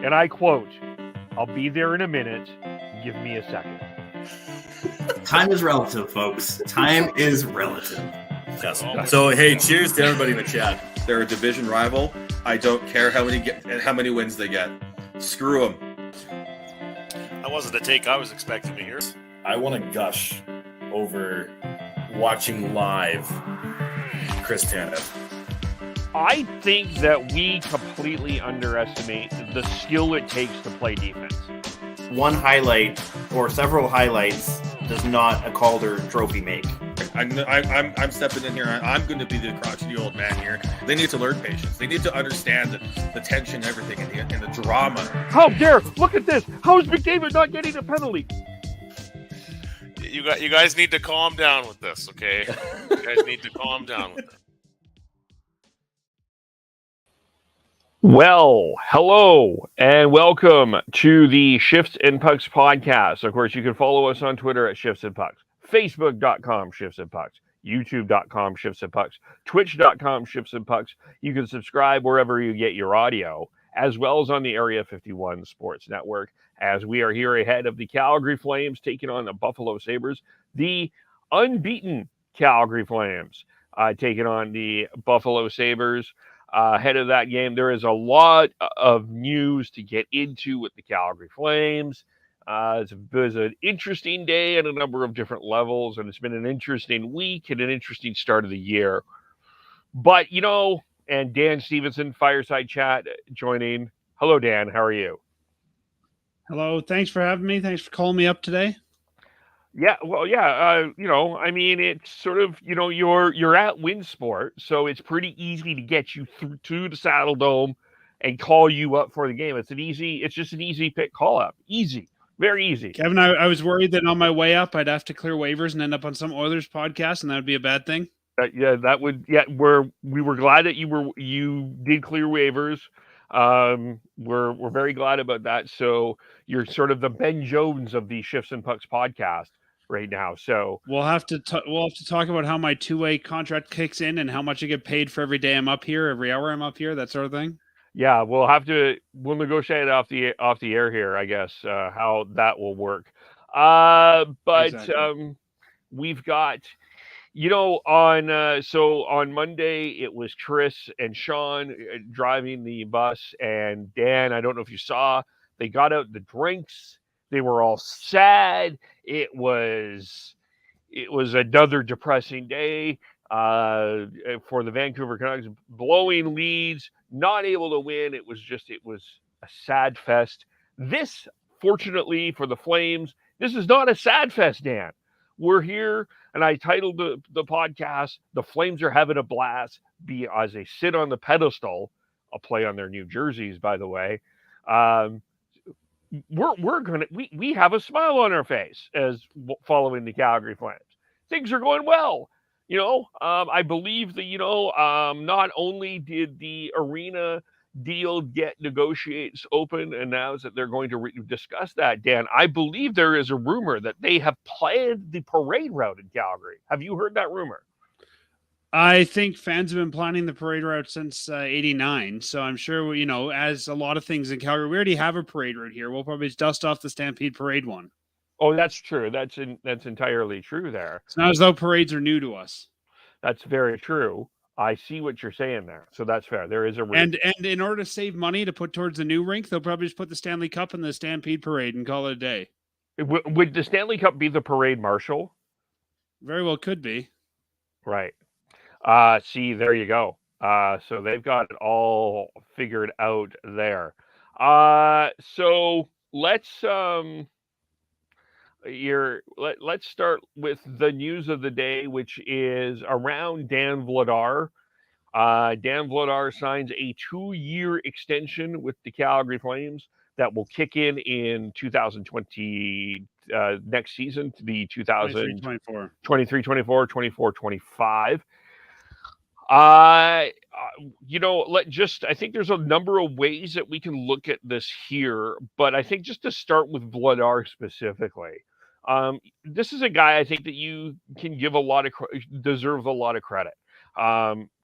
and I quote, "I'll be there in a minute. Give me a second." Time is relative, folks. Time is relative. Yes. So, hey, cheers to everybody in the chat. They're a division rival. I don't care how many wins they get. Screw them. That wasn't the take I was expecting to hear. I want to gush over watching live Chris Tanev. I think that we completely underestimate the skill it takes to play defense. One highlight or several highlights does not a Calder trophy make. I'm stepping in here. I'm going to be the crotchety old man here. They need to learn patience. They need to understand the tension and everything and the drama. How dare! Look at this! How is McDavid not getting a penalty? You guys need to calm down with this, okay? You guys need to calm down with it. Well, hello and welcome to the Shifts and Pucks podcast. Of course, you can follow us on Twitter at Shifts and Pucks, Facebook.com Shifts and Pucks, YouTube.com Shifts and Pucks, Twitch.com Shifts and Pucks. You can subscribe wherever you get your audio, as well as on the Area 51 Sports Network, as we are here ahead of the Calgary Flames taking on the Buffalo Sabres, the unbeaten Calgary Flames taking on the Buffalo Sabres. Ahead of that game, there is a lot of news to get into with the Calgary Flames. It was an interesting day at a number of different levels, and it's been an interesting week and an interesting start of the year. But, and Dan Stevenson, Fireside Chat, joining. Hello, Dan. How are you? Hello. Thanks for having me. Thanks for calling me up today. Yeah, well, yeah, it's sort of, you're at Winsport, so it's pretty easy to get you through to the Saddle Dome and call you up for the game. It's just an easy pick call up. Easy, very easy. Kevin, I was worried that on my way up, I'd have to clear waivers and end up on some Oilers podcast, and that would be a bad thing. We were glad that you did clear waivers. We're very glad about that. So you're sort of the Ben Jones of the Shifts and Pucks podcast right now. So we'll have to talk about how my two-way contract kicks in and how much I get paid for every day I'm up here, every hour I'm up here, that sort of thing. Yeah, we'll negotiate off the air here, I guess, how that will work. Exactly. We've got, on Monday it was Chris and Sean driving the bus, and Dan, I don't know if you saw, they got out the drinks. They were all sad. It was another depressing day for the Vancouver Canucks, blowing leads, not able to win. It was a sad fest. This, fortunately for the Flames, this is not a sad fest, Dan. We're here, and I titled the podcast, "The Flames Are Having a Blast," as they sit on the pedestal, a play on their new jerseys, by the way. We have a smile on our face as following the Calgary Flames. Things are going well. I believe that, not only did the arena deal get negotiates open and now that they're going to discuss that, Dan, I believe there is a rumor that they have planned the parade route in Calgary. Have you heard that rumor? I think fans have been planning the parade route since '89, so I'm sure, as a lot of things in Calgary, we already have a parade route here. We'll probably just dust off the Stampede Parade one. Oh, that's true. That's entirely true there. It's not as though parades are new to us. That's very true. I see what you're saying there. So that's fair. There is a route. And in order to save money to put towards the new rink, they'll probably just put the Stanley Cup in the Stampede Parade and call it a day. Would the Stanley Cup be the parade marshal? Very well could be. Right. See, there you go. So they've got it all figured out there. So let's start with the news of the day, which is around Dan Vladar. Dan Vladar signs a 2-year extension with the Calgary Flames that will kick in 2020 next season, to the 2023-24, 24-25. I think there's a number of ways that we can look at this here, but I think just to start with Vladar specifically, this is a guy I think that you can give deserves a lot of credit.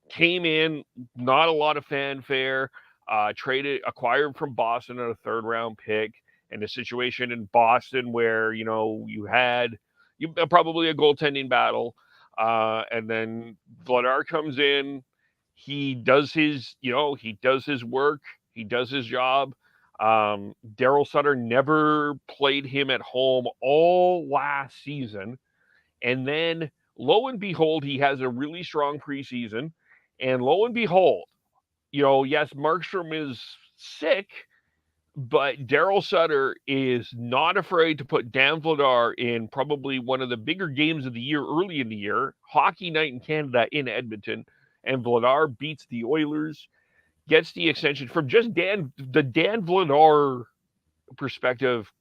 Came in, not a lot of fanfare, acquired from Boston at a 3rd-round pick, and a situation in Boston where you had probably a goaltending battle, and then Vladar comes in. He does his work. He does his job. Daryl Sutter never played him at home all last season. And then, lo and behold, he has a really strong preseason. And lo and behold, yes, Markstrom is sick, but Daryl Sutter is not afraid to put Dan Vladar in probably one of the bigger games of the year early in the year, Hockey Night in Canada in Edmonton. And Vladar beats the Oilers, gets the extension from just the Dan Vladar perspective.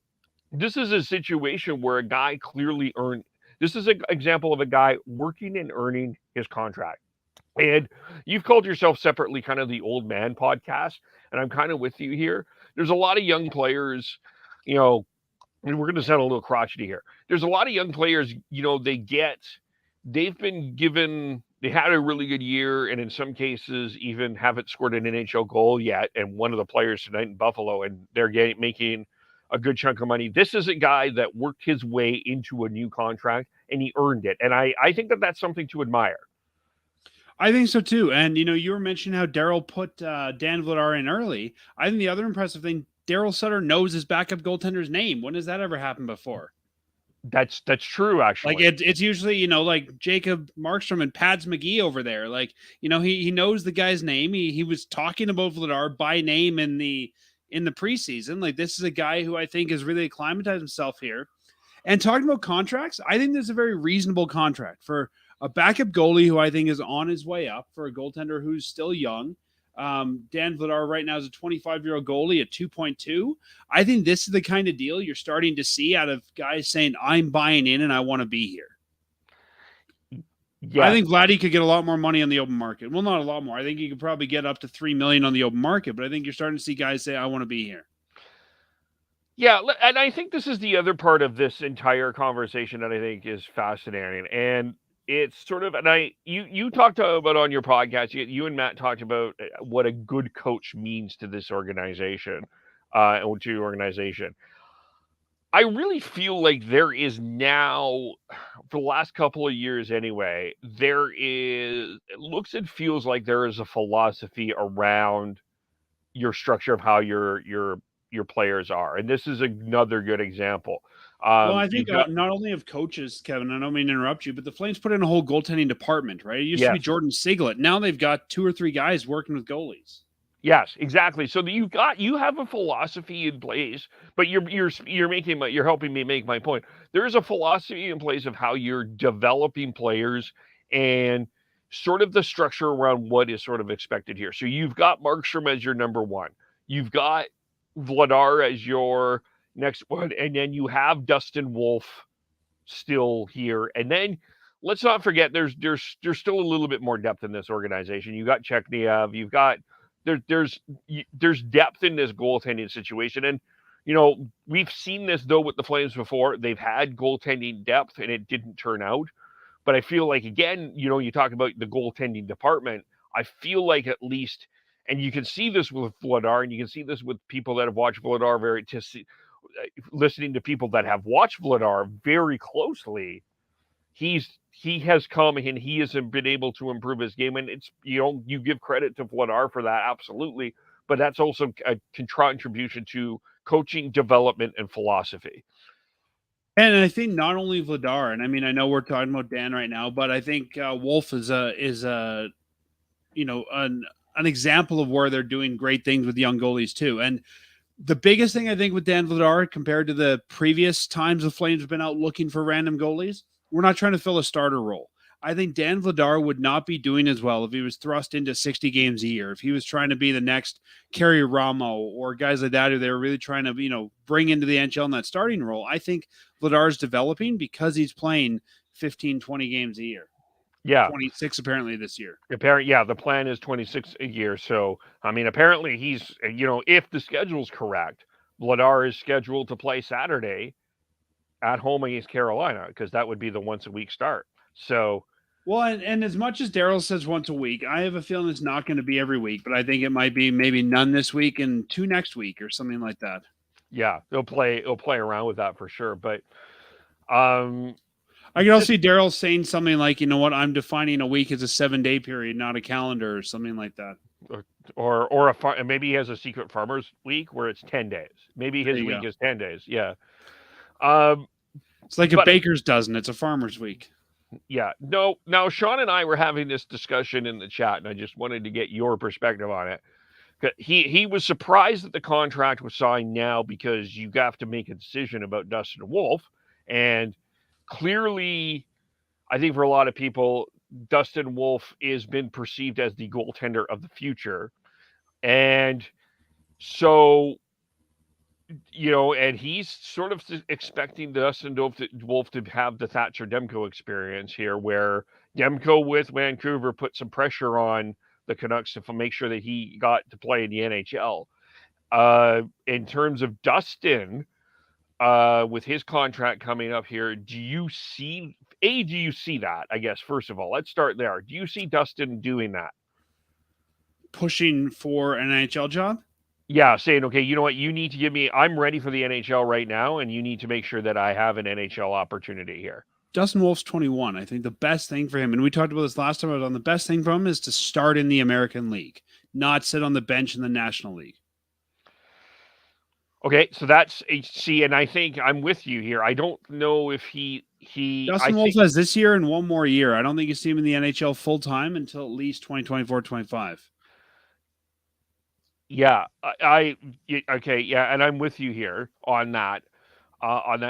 This is a situation where a guy clearly earned. This is an example of a guy working and earning his contract. And you've called yourself separately kind of the old man podcast, and I'm kind of with you here. There's a lot of young players, and we're going to sound a little crotchety here. There's a lot of young players, they've been given, they had a really good year, and in some cases even haven't scored an NHL goal yet. And one of the players tonight in Buffalo, and they're making a good chunk of money. This is a guy that worked his way into a new contract, and he earned it. And I think that that's something to admire. I think so too. And you were mentioning how Daryl put Dan Vladar in early. I think the other impressive thing, Daryl Sutter knows his backup goaltender's name. When has that ever happened before? That's true, actually. Like it's usually, like Jacob Markstrom and Pads McGee over there. Like, he knows the guy's name. He was talking about Vladar by name in the preseason. Like, this is a guy who I think has really acclimatized himself here. And talking about contracts, I think this is a very reasonable contract for a backup goalie who I think is on his way up, for a goaltender who's still young. Dan Vladar right now is a 25-year-old goalie at 2.2. I think this is the kind of deal you're starting to see out of guys saying, I'm buying in and I want to be here. Yeah. I think Vladdy could get a lot more money on the open market. Well, not a lot more. I think he could probably get up to $3 million on the open market, but I think you're starting to see guys say, I want to be here. Yeah, and I think this is the other part of this entire conversation that I think is fascinating. And it's sort of, and you talked about on your podcast, you and Matt talked about what a good coach means to this organization, and to your organization. I really feel like there is now, for the last couple of years anyway, it looks and feels like there is a philosophy around your structure of how your players are. And this is another good example. Well, I think not only of coaches, Kevin, I don't mean to interrupt you, but the Flames put in a whole goaltending department, right? It used to be Jordan Siglet. Now they've got 2 or 3 guys working with goalies. Yes, exactly. So you have a philosophy in place, but you're helping me make my point. There is a philosophy in place of how you're developing players and sort of the structure around what is sort of expected here. So you've got Markstrom as your number one. You've got Vladar as your next one, and then you have Dustin Wolf still here. And then let's not forget there's still a little bit more depth in this organization. You got Chekniev, you've got there's depth in this goaltending situation. And we've seen this though with the Flames before. They've had goaltending depth and it didn't turn out. But I feel like, again, you talk about the goaltending department. I feel like at least, and you can see this with Vladar, and you can see this with people that have watched Vladar listening to people that have watched Vladar very closely. He has come and he has been able to improve his game, and it's you give credit to Vladar for that, absolutely. But that's also a contribution to coaching, development, and philosophy. And I think not only Vladar, and I mean, I know we're talking about Dan right now, but I think Wolf is an example of where they're doing great things with young goalies too. And the biggest thing I think with Dan Vladar compared to the previous times the Flames have been out looking for random goalies, we're not trying to fill a starter role. I think Dan Vladar would not be doing as well if he was thrust into 60 games a year, if he was trying to be the next Kerry Ramo or guys like that who they're really trying to, bring into the NHL in that starting role. I think Vladar's developing because he's playing 15, 20 games a year. Yeah. 26 apparently this year. The plan is 26 a year. So, I mean, apparently he's, if the schedule's correct, Vladar is scheduled to play Saturday at home against Carolina, because that would be the once a week start. So, Well, and as much as Daryl says once a week, I have a feeling it's not going to be every week, but I think it might be maybe none this week and 2 next week or something like that. Yeah, he'll play around with that for sure. But um, I can also see Daryl saying something like, you know what, I'm defining a week as a 7-day period, not a calendar or something like that. or maybe he has a secret farmer's week where it's 10 days. Maybe his week is 10 days. Yeah. It's like a baker's dozen. It's a farmer's week. Yeah. No. Now, Sean and I were having this discussion in the chat, and I just wanted to get your perspective on it. He was surprised that the contract was signed now because you have to make a decision about Dustin Wolf, and clearly, I think for a lot of people, Dustin Wolf has been perceived as the goaltender of the future, and so and he's sort of expecting Dustin Wolf to have the Thatcher Demko experience here, where Demko with Vancouver put some pressure on the Canucks to make sure that he got to play in the NHL. In terms of Dustin, with his contract coming up here, do you see that? I guess first of all, let's start there. Do you see Dustin doing that? Pushing for an NHL job? Yeah, saying, okay, you know what, you need to give me, I'm ready for the NHL right now, and you need to make sure that I have an NHL opportunity here. Dustin Wolf's 21. I think the best thing for him, and we talked about this last time, I was on the best thing for him is to start in the American League, not sit on the bench in the National League. Okay, so that's HC, and I think I'm with you here. I don't know if Dustin Wolf has this year and one more year. I don't think you see him in the NHL full-time until at least 2024-25. Yeah, okay, yeah, and I'm with you here on that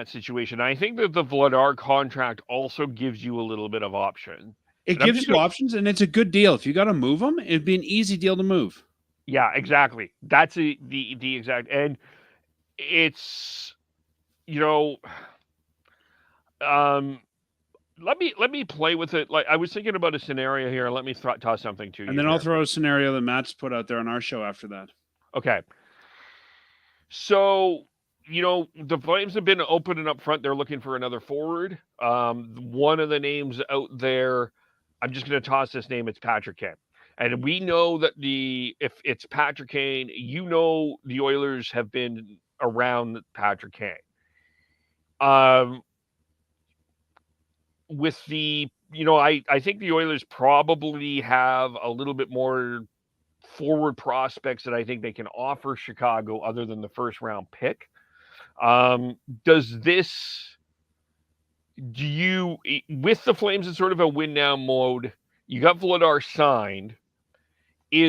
situation. I think that the Vladar contract also gives you a little bit of option. It gives you options, and it's a good deal. If you got to move them, it'd be an easy deal to move. Yeah, exactly. That's the exact, and it's let me play with it. Like, I was thinking about a scenario here. Let me toss something to you. And then I'll throw a scenario that Matt's put out there on our show after that. Okay. So, the Flames have been open and up front. They're looking for another forward. One of the names out there, I'm just going to toss this name. It's Patrick Kane. And we know that if it's Patrick Kane, the Oilers have been around Patrick Kane. With the, I think the Oilers probably have a little bit more forward prospects that I think they can offer Chicago other than the first round pick. Does this, with the Flames in sort of a win now mode, you got Vladar signed. Do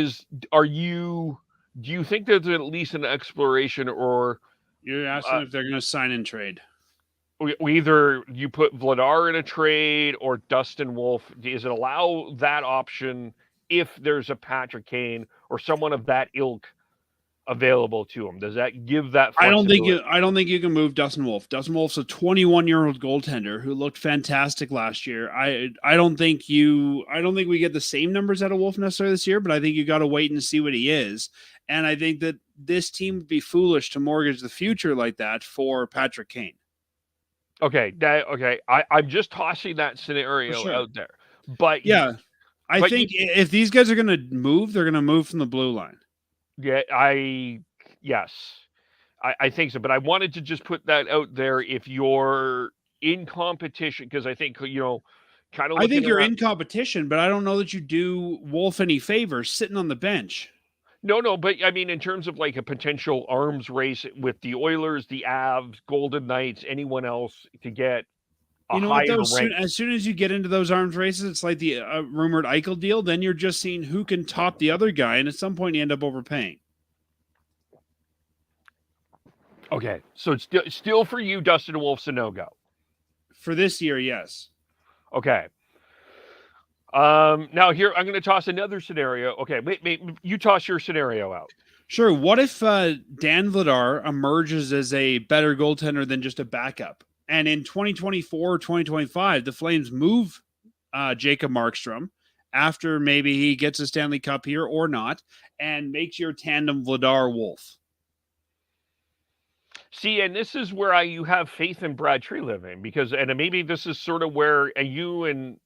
you think there's at least an exploration, or you're asking if they're going to sign and trade? Either you put Vladar in a trade or Dustin Wolf. Does it allow that option if there's a Patrick Kane or someone of that ilk available to him? Does that give that flexibility? I don't think you can move Dustin Wolf. Dustin Wolf's a 21-year-old goaltender who looked fantastic last year. I don't think we get the same numbers out of Wolf necessarily this year, but I think you got to wait and see what he is. And I think that this team would be foolish to mortgage the future like that for Patrick Kane. Okay. I'm just tossing that scenario out there. But yeah, I think if these guys are going to move, they're going to move from the blue line. Yeah, I think so. But I wanted to just put that out there if you're in competition, because I think, kind of. I think you're in competition, but I don't know that you do Wolf any favors sitting on the bench. No, but I mean, in terms of like a potential arms race with the Oilers, the Avs, Golden Knights, anyone else to get a higher rank. As soon as you get into those arms races, it's like the rumored Eichel deal. Then you're just seeing who can top the other guy, and at some point you end up overpaying. Okay, so it's still for you, Dustin Wolf's a no-go. For this year, yes. Okay. Now here, I'm going to toss another scenario. Okay, wait, you toss your scenario out. Sure. What if Dan Vladar emerges as a better goaltender than just a backup? And in 2024 or 2025, the Flames move Jacob Markstrom after maybe he gets a Stanley Cup here or not, and makes your tandem Vladar-Wolf. See, and this is where you have faith in Brad Treliving, because, and maybe this is sort of where you and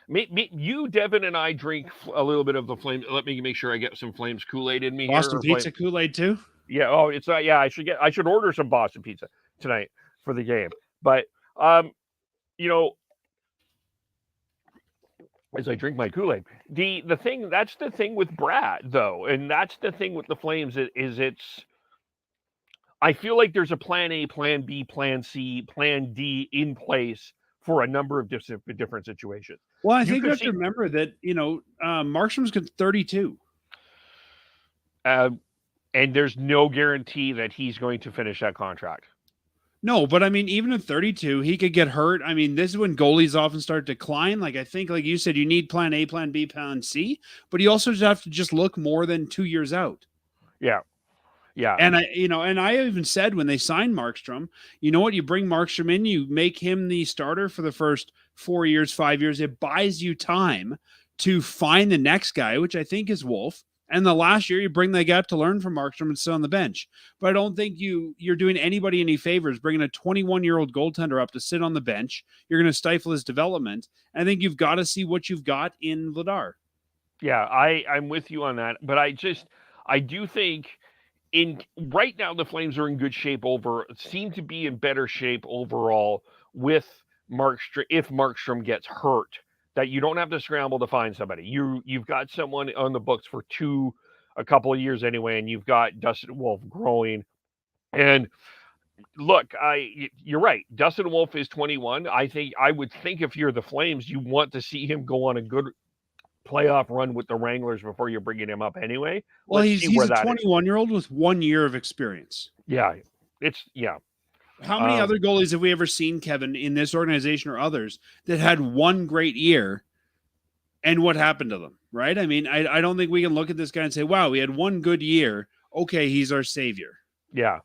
you, Devin, and I drink a little bit of the Flames. Let me make sure I get some Flames Kool-Aid in me Boston here. pizza Kool-Aid too. Yeah. Oh, it's not. Yeah, I should order some Boston pizza tonight for the game. But you know, as I drink my Kool-Aid, that's the thing with Brad though, and that's the thing with the Flames is it's. I feel like there's a plan A, plan B, plan C, plan D in place for a number of different situations. Well, I think you have to remember that, Markstrom's got 32. And there's no guarantee that he's going to finish that contract. No, but I mean, even at 32, he could get hurt. I mean, this is when goalies often start to decline. Like, I think, like you said, you need plan A, plan B, plan C, but you also have to just look more than 2 years out. Yeah. Yeah. And I even said when they signed Markstrom, you know what? You bring Markstrom in, you make him the starter for the first 4 years, 5 years. It buys you time to find the next guy, which I think is Wolf. And the last year, you bring that guy up to learn from Markstrom and sit on the bench. But I don't think you're doing anybody any favors bringing a 21-year-old goaltender up to sit on the bench. You're going to stifle his development. I think you've got to see what you've got in Vladar. Yeah, I'm with you on that. But I do think right now the Flames are in good shape seem to be in better shape overall with Markstrom if Markstrom gets hurt, that you don't have to scramble to find somebody. You've got someone on the books for a couple of years anyway, and you've got Dustin Wolf growing. And look, you're right. Dustin Wolf is 21. I would think if you're the Flames, you want to see him go on a good playoff run with the Wranglers before you're bringing him up anyway. Well, he's a 21-year-old with 1 year of experience. Yeah, How many other goalies have we ever seen, Kevin, in this organization or others that had one great year and what happened to them, right? I mean, I don't think we can look at this guy and say, wow, we had one good year. Okay, he's our savior. Yeah.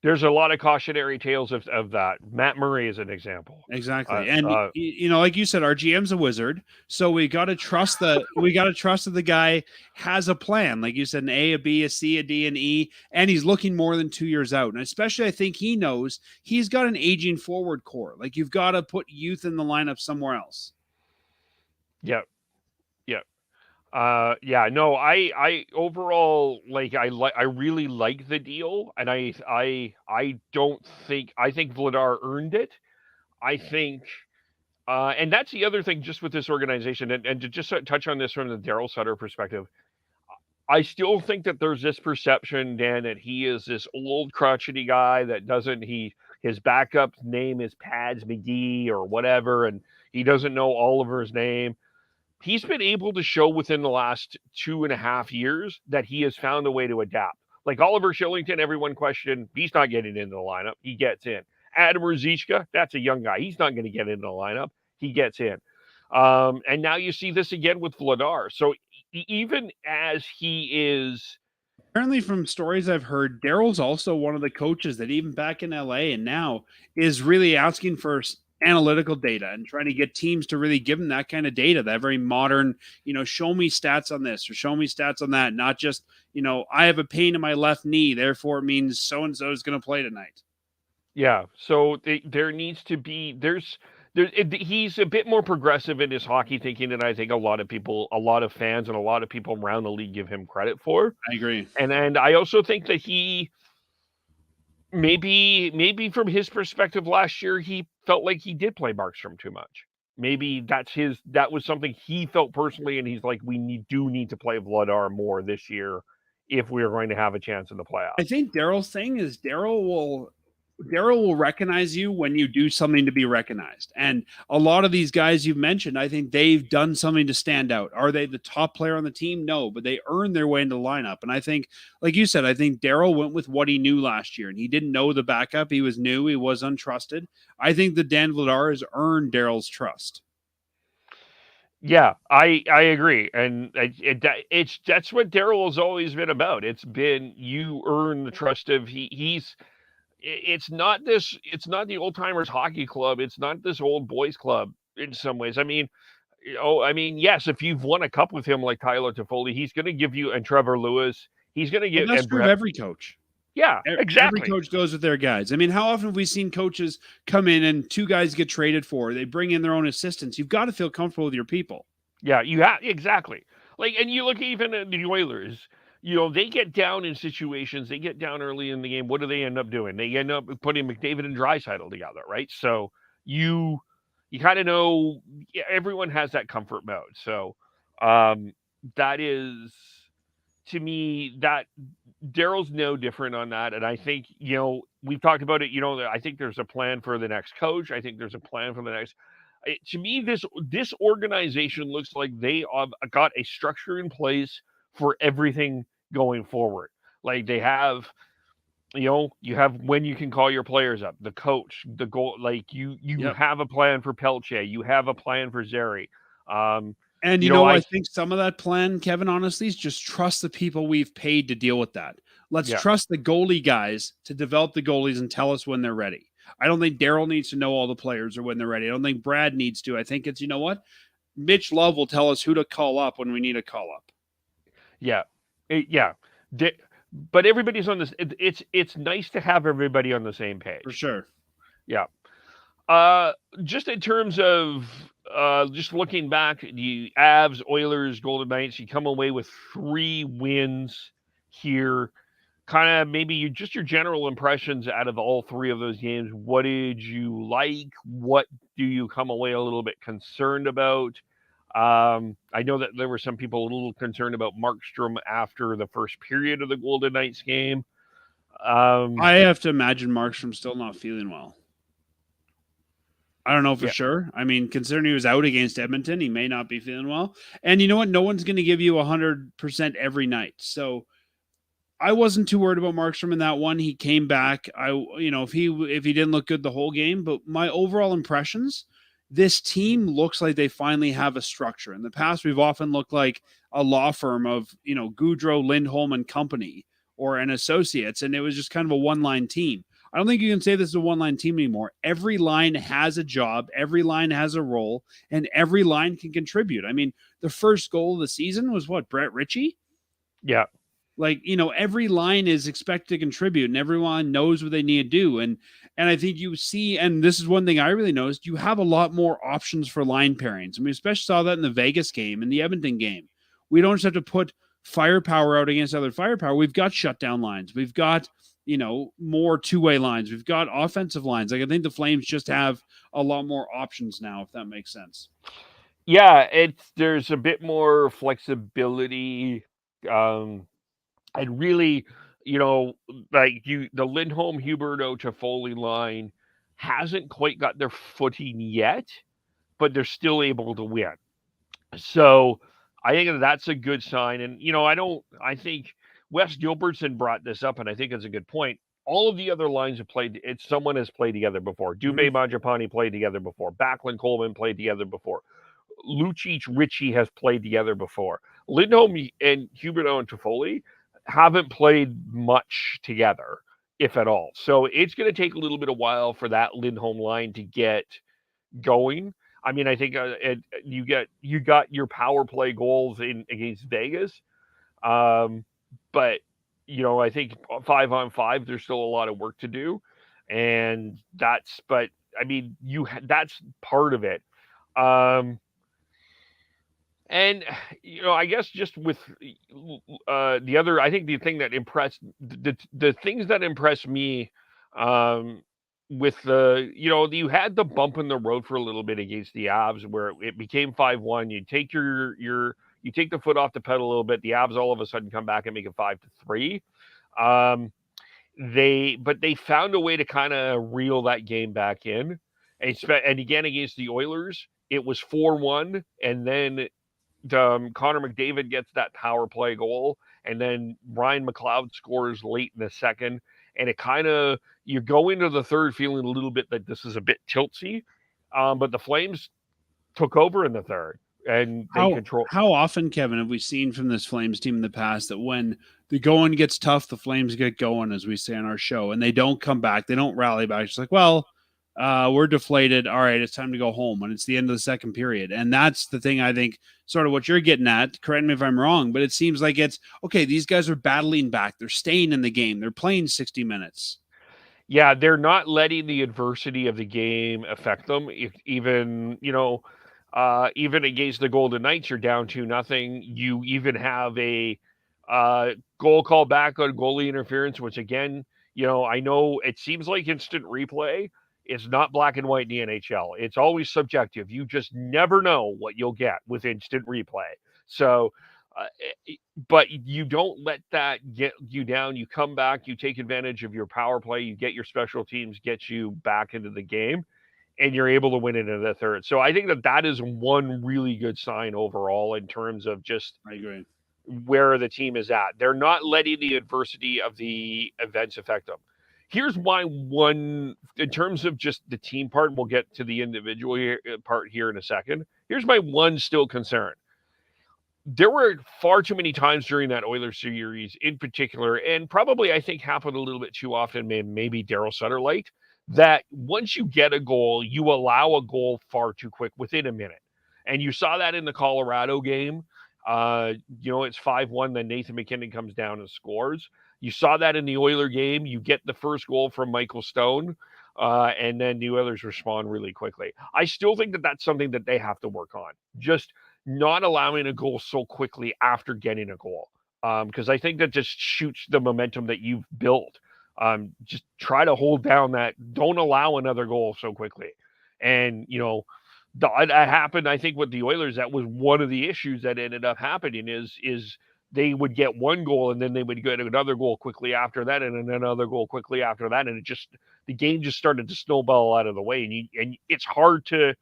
There's a lot of cautionary tales of that. Matt Murray is an example. Exactly. And like you said, our GM's a wizard. So we got to trust that the guy has a plan. Like you said, an A, a B, a C, a D, an E, and he's looking more than 2 years out. And especially I think he knows he's got an aging forward core. Like you've got to put youth in the lineup somewhere else. Yeah. I overall I really like the deal, and I think Vladar earned it. I think and that's the other thing just with this organization, and to just touch on this from the Daryl Sutter perspective, I still think that there's this perception, Dan, that he is this old crotchety guy that his backup name is Pads McGee or whatever, and he doesn't know Oliver's name. He's been able to show within the last 2.5 years that he has found a way to adapt. Like Oliver Shillington, everyone questioned, he's not getting into the lineup. He gets in. Adam Ruzicka, that's a young guy. He's not going to get into the lineup. He gets in. And now you see this again with Vladar. So even as he is... Apparently from stories I've heard, Daryl's also one of the coaches that even back in LA and now is really asking for analytical data and trying to get teams to really give them that kind of data, that very modern, show me stats on this or show me stats on that, not just, I have a pain in my left knee, therefore it means so-and-so is going to play tonight. Yeah. So there needs to be, he's a bit more progressive in his hockey thinking than I think a lot of fans and a lot of people around the league give him credit for. I agree. And I also think that he, maybe from his perspective last year, he felt like he did play Markstrom too much. Maybe that was something he felt personally, and he's like, we do need to play Vladar more this year if we're going to have a chance in the playoffs. I think Daryl's thing is Daryl will recognize you when you do something to be recognized. And a lot of these guys you've mentioned, I think they've done something to stand out. Are they the top player on the team? No, but they earned their way into the lineup. And I think, like you said, I think Daryl went with what he knew last year, and he didn't know the backup. He was new. He was untrusted. I think that Dan Vladar has earned Daryl's trust. Yeah, I agree. And that's what Daryl has always been about. It's been, you earn the trust of it's not the old timers hockey club. It's not this old boys club in some ways. I mean, yes, if you've won a cup with him like Tyler Toffoli, he's going to give you, and Trevor Lewis, he's going to give. That's true of every coach. Yeah, exactly. Every coach goes with their guys. I mean, how often have we seen coaches come in and 2 guys get traded for? They bring in their own assistants. You've got to feel comfortable with your people. Yeah, you have exactly. Like, and you look even at the Oilers. They get down in situations. They get down early in the game. What do they end up doing? They end up putting McDavid and Draisaitl together, right? So you kind of know everyone has that comfort mode. So that is, to me, that Daryl's no different on that. And I think, we've talked about it. I think there's a plan for the next coach. I think there's a plan for the next. To me, this organization looks like they have got a structure in place for everything going forward. Like they have, you have when you can call your players up, the coach, the goal. Like you have a plan for Pelche. You have a plan for Zeri. And I think some of that plan, Kevin, honestly, is just trust the people we've paid to deal with that. Let's trust the goalie guys to develop the goalies and tell us when they're ready. I don't think Daryl needs to know all the players or when they're ready. I don't think Brad needs to. I think it's, Mitch Love will tell us who to call up when we need a call up. Yeah. But everybody's on this. It's nice to have everybody on the same page. For sure. Yeah. Just in terms of just looking back, the Avs, Oilers, Golden Knights, you come away with 3 wins here. Kind of maybe your general impressions out of all 3 of those games. What did you like? What do you come away a little bit concerned about? I know that there were some people a little concerned about Markstrom after the first period of the Golden Knights game. I have to imagine Markstrom's still not feeling well. I don't know for sure. I mean, considering he was out against Edmonton, he may not be feeling well. And you know what? No one's going to give you 100% every night. So I wasn't too worried about Markstrom in that one. He came back. If he didn't look good the whole game, but my overall impressions, this team looks like they finally have a structure. In the past, we've often looked like a law firm of, Goudreau, Lindholm and company or an associates. And it was just kind of a one-line team. I don't think you can say this is a one-line team anymore. Every line has a job. Every line has a role and every line can contribute. I mean, the first goal of the season was what, Brett Ritchie? Yeah. Like, every line is expected to contribute and everyone knows what they need to do. And I think you see, and this is one thing I really noticed, you have a lot more options for line pairings. I mean, especially saw that in the Vegas game and the Edmonton game. We don't just have to put firepower out against other firepower. We've got shutdown lines. We've got, more two-way lines. We've got offensive lines. Like, I think the Flames just have a lot more options now, if that makes sense. Yeah, there's a bit more flexibility. And really, the Lindholm, Huberdeau, Toffoli line hasn't quite got their footing yet, but they're still able to win. So I think that's a good sign. And, I think Wes Gilbertson brought this up, and I think it's a good point. All of the other lines have played, someone has played together before. Dubé Mangiapane played together before. Backlund Coleman played together before. Lucic Ritchie has played together before. Lindholm and Huberdeau and Toffoli haven't played much together, if at all. So it's going to take a little bit of while for that Lindholm line to get going. I mean, I think you got your power play goals against Vegas, but I think 5-on-5 there's still a lot of work to do, and that's part of it. And, I guess just with the other, I think the thing that impressed, the things that impressed me with you had the bump in the road for a little bit against the Avs where it became 5-1. You take you take the foot off the pedal a little bit. The Avs all of a sudden come back and make it 5-3. They found a way to kind of reel that game back in. And again, against the Oilers, it was 4-1. And then Connor McDavid gets that power play goal, and then Ryan McLeod scores late in the second, and it kind of, you go into the third feeling a little bit that this is a bit tiltsy, but the Flames took over in the third, and they control. How often, Kevin, have we seen from this Flames team in the past that when the going gets tough, the Flames get going, as we say on our show, and they don't come back, they don't rally back. It's like, well, we're deflated. All right, it's time to go home. And it's the end of the second period. And that's the thing I think sort of what you're getting at. Correct me if I'm wrong, but it seems like it's okay. These guys are battling back. They're staying in the game. They're playing 60 minutes. Yeah, they're not letting the adversity of the game affect them. Even even against the Golden Knights, you're down 2-0. You even have a goal call back on goalie interference, which again, I know it seems like instant replay is not black and white in the NHL. It's always subjective. You just never know what you'll get with instant replay. So, but you don't let that get you down. You come back, you take advantage of your power play, you get your special teams, get you back into the game, and you're able to win it in the third. So I think that is one really good sign overall in terms of just I agree. where the team is at. They're not letting the adversity of the events affect them. Here's my one, in terms of just the team part, we'll get to the individual part here in a second. Here's my one still concern. There were far too many times during that Oilers series in particular, and probably I think happened a little bit too often, maybe Daryl Sutter liked, that once you get a goal, you allow a goal far too quick within a minute. And you saw that in the Colorado game. It's 5-1, then Nathan McKinnon comes down and scores. You saw that in the Oiler game. You get the first goal from Michael Stone, and then the Oilers respond really quickly. I still think that that's something that they have to work on. Just not allowing a goal so quickly after getting a goal. Because I think that just shoots the momentum that you've built. Just try to hold down that. Don't allow another goal so quickly. And, that happened, I think, with the Oilers. That was one of the issues that ended up happening is they would get one goal and then they would get another goal quickly after that and another goal quickly after that. And the game just started to snowball out of the way. And it's hard to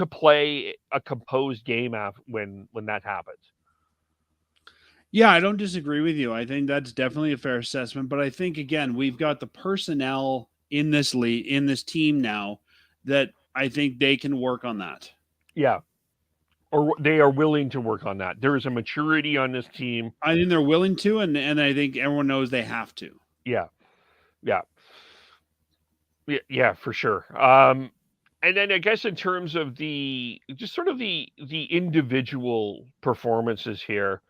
play a composed game when that happens. Yeah, I don't disagree with you. I think that's definitely a fair assessment. But I think, again, we've got the personnel in this league, in this team now, that I think they can work on that. Yeah. Or they are willing to work on that. There is a maturity on this team. I think they're willing to, and I think everyone knows they have to. Yeah. Yeah, for sure. And then I guess in terms of the individual performances here,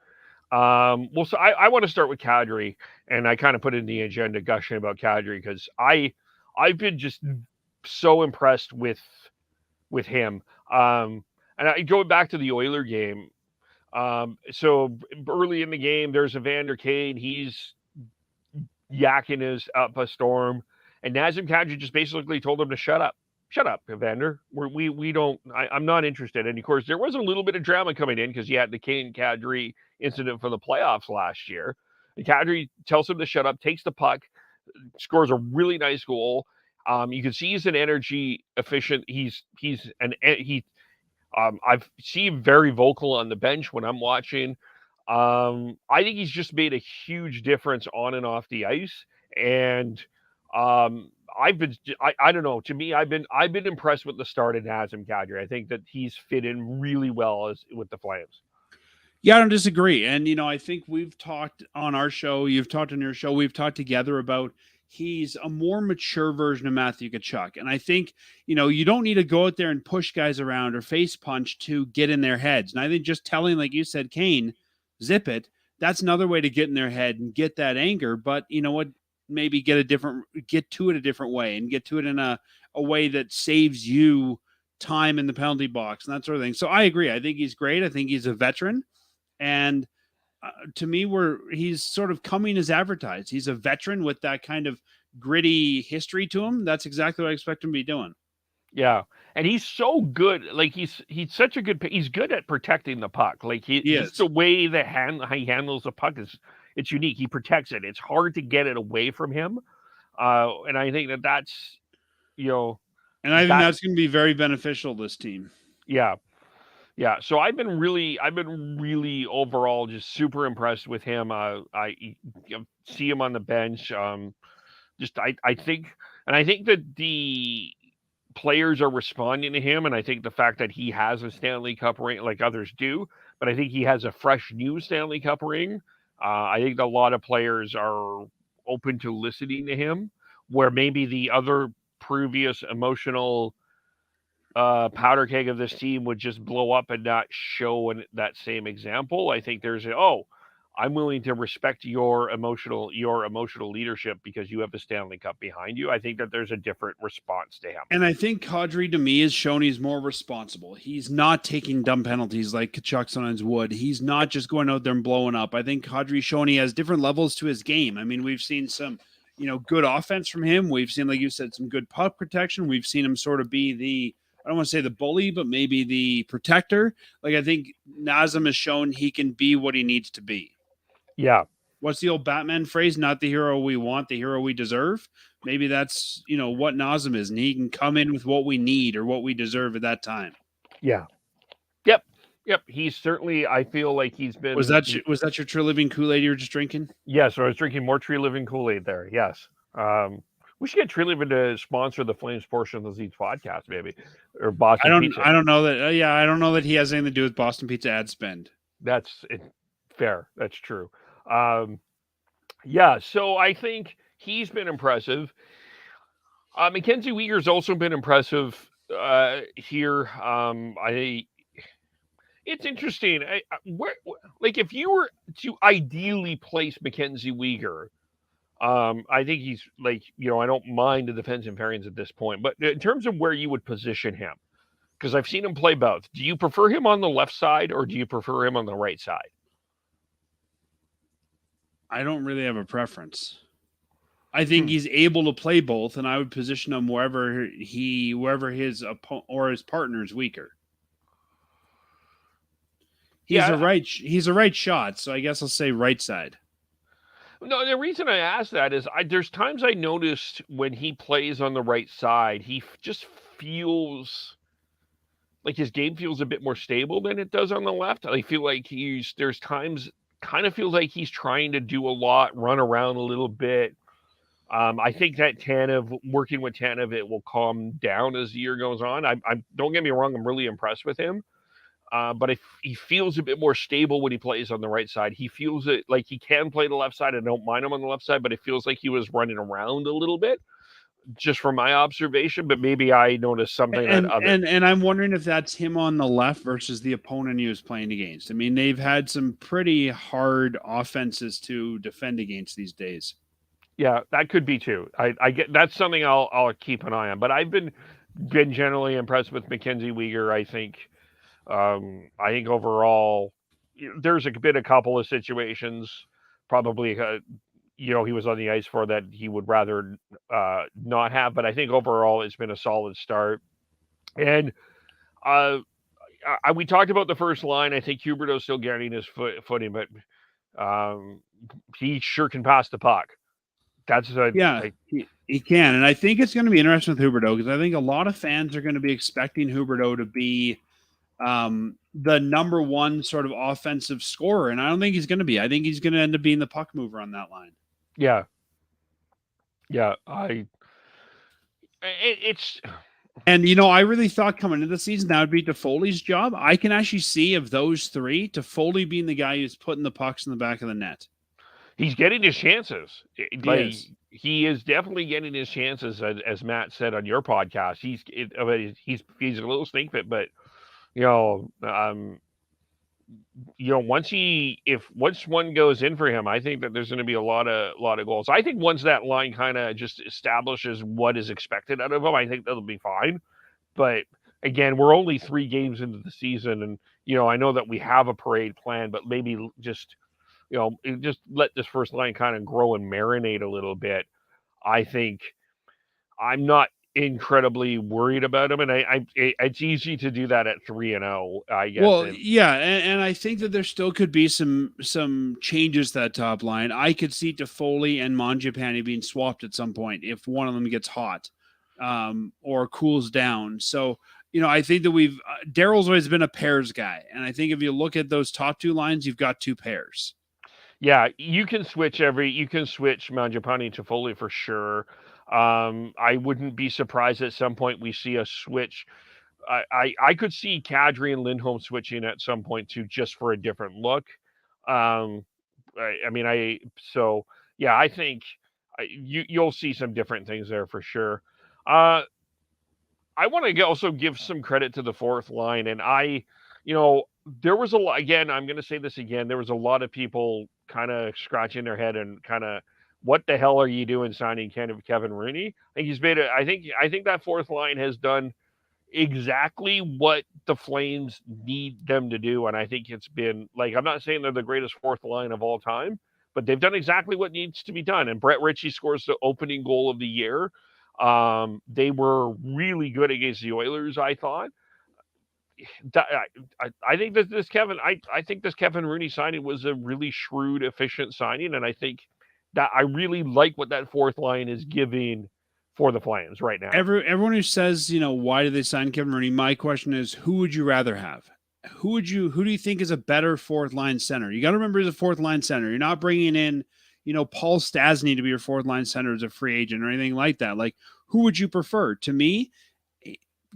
so I want to start with Kadri, and I kind of put in the agenda gushing about Kadri because I've been just so impressed with him. And going back to the Oiler game, so early in the game, there's Evander Kane. He's yakking his up a storm, and Nazem Kadri just basically told him to shut up. Shut up, Evander. I'm not interested. And of course, there was a little bit of drama coming in because you had the Kane Kadri incident from the playoffs last year. And Kadri tells him to shut up, takes the puck, scores a really nice goal. You can see he's an energy efficient. I've seen him very vocal on the bench when I'm watching. I think he's just made a huge difference on and off the ice. And I don't know. To me, I've been impressed with the start of Nazem Kadri. I think that he's fit in really well with the Flames. Yeah, I don't disagree. And, I think we've talked on our show, you've talked on your show, we've talked together about he's a more mature version of Matthew Tkachuk. And I think, you don't need to go out there and push guys around or face punch to get in their heads. And I think just telling, like you said, Kane, zip it, that's another way to get in their head and get that anger. But you know what? Maybe get to it a different way and get to it in a way that saves you time in the penalty box and that sort of thing. So I agree. I think he's great. I think he's a veteran. And to me, he's sort of coming as advertised. He's a veteran with that kind of gritty history to him. That's exactly what I expect him to be doing. Yeah. And he's so good. Like he's such a good, he's good at protecting the puck. Like just the way he handles the puck it's unique. He protects it. It's hard to get it away from him. And I think that's, and I think that's going to be very beneficial to this team. Yeah. Yeah. So I've been really overall just super impressed with him. I see him on the bench. I think that the players are responding to him. And I think the fact that he has a Stanley Cup ring like others do, but I think he has a fresh new Stanley Cup ring. I think a lot of players are open to listening to him, where maybe the other previous emotional powder keg of this team would just blow up and not show that same example. I think there's I'm willing to respect your emotional leadership because you have the Stanley Cup behind you. I think that there's a different response to him. And I think Kadri to me has shown he's more responsible. He's not taking dumb penalties like Kachuk sometimes would. He's not just going out there and blowing up. I think Kadri's shown he has different levels to his game. I mean, we've seen some, good offense from him. We've seen, like you said, some good puck protection. We've seen him sort of be I don't want to say the bully, but maybe the protector. Like, I think Nazem has shown he can be what he needs to be. Yeah. What's the old Batman phrase? Not the hero we want, the hero we deserve. Maybe that's, what Nazem is, and he can come in with what we need or what we deserve at that time. Yeah. Yep. He's certainly, I feel like he's been. Was that your True Living Kool-Aid you were just drinking? Yes, I was drinking more True Living Kool-Aid there. Yes. We should get True Living to sponsor the Flames portion of the Zeets podcast, maybe, or Boston Pizza. I don't know that. I don't know that he has anything to do with Boston Pizza ad spend. That's fair. That's true. Yeah. So I think he's been impressive. Mackenzie Weegar's also been impressive here. It's interesting. If you were to ideally place Mackenzie Weegar, I think he's I don't mind the defensive pairings at this point, but in terms of where you would position him, because I've seen him play both. Do you prefer him on the left side or do you prefer him on the right side? I don't really have a preference. I think he's able to play both, and I would position him wherever his opponent or his partner is weaker. He's a right shot, so I guess I'll say right side. No, the reason I ask that is there's times I noticed when he plays on the right side, he just feels like his game feels a bit more stable than it does on the left. I feel like there's times kind of feels like he's trying to do a lot, run around a little bit. I think that working with Tanev, it will calm down as the year goes on. I don't get me wrong, I'm really impressed with him. But if he feels a bit more stable when he plays on the right side, he feels it like he can play the left side. I don't mind him on the left side, but it feels like he was running around a little bit, just from my observation. But maybe I noticed something. And I'm wondering if that's him on the left versus the opponent he was playing against. I mean, they've had some pretty hard offenses to defend against these days. Yeah, that could be too. I get that's something I'll keep an eye on. But I've been generally impressed with Mackenzie Weegar. I think overall, there's been a couple of situations, probably, he was on the ice for that he would rather not have. But I think overall, it's been a solid start. And we talked about the first line. I think Huberdeau's still getting his footing, but he sure can pass the puck. He can. And I think it's going to be interesting with Huberdeau because I think a lot of fans are going to be expecting Huberdeau to be the number one sort of offensive scorer. And I don't think he's going to be. I think he's going to end up being the puck mover on that line. Yeah. Yeah. And, I really thought coming into the season, that would be Toffoli's job. I can actually see of those three, Toffoli being the guy who's putting the pucks in the back of the net. He's getting his chances. He is definitely getting his chances, as Matt said on your podcast. He's a little snake bit, but once one goes in for him, I think that there's going to be a lot of goals. I think once that line kind of just establishes what is expected out of him, I think that'll be fine. But again, we're only 3 games into the season, and I know that we have a parade plan, but maybe just let this first line kind of grow and marinate a little bit. I think I'm not incredibly worried about him, and it's easy to do that at 3-0, I guess. Well, yeah, and I think that there still could be some changes to that top line. I could see Toffoli and Mangiapane being swapped at some point if one of them gets hot or cools down. So, I think that Daryl's always been a pairs guy, and I think if you look at those top 2 lines, you've got 2 pairs. Yeah, you can switch Mangiapane and Toffoli for sure. I wouldn't be surprised at some point we see a switch. I could see Kadri and Lindholm switching at some point too, just for a different look. I think you'll see some different things there for sure. I want to also give some credit to the fourth line, and there was a lot. Again, I'm going to say this again. There was a lot of people kind of scratching their head and kind of, what the hell are you doing signing Kevin Rooney? I think he's made it. I think that fourth line has done exactly what the Flames need them to do, and I think it's been like, I'm not saying they're the greatest fourth line of all time, but they've done exactly what needs to be done. And Brett Ritchie scores the opening goal of the year. They were really good against the Oilers, I thought. I think that I think this Kevin Rooney signing was a really shrewd, efficient signing, and I think that I really like what that fourth line is giving for the Flames right now. Everyone who says, why did they sign Kevin Rooney? My question is, who would you rather have? Who do you think is a better fourth line center? You got to remember, he's a fourth line center. You're not bringing in, Paul Stastny to be your fourth line center as a free agent or anything like that. Like, who would you prefer? To me,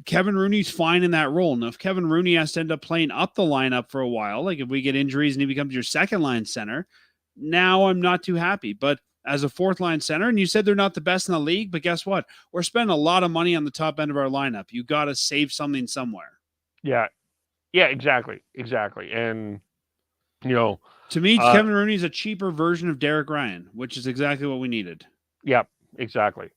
Kevin Rooney's fine in that role. Now, if Kevin Rooney has to end up playing up the lineup for a while, like if we get injuries and he becomes your second line center, now I'm not too happy. But as a fourth line center, and you said they're not the best in the league, but guess what? We're spending a lot of money on the top end of our lineup. You got to save something somewhere. Yeah, exactly. And, to me, Kevin Rooney is a cheaper version of Derek Ryan, which is exactly what we needed. Yep, exactly.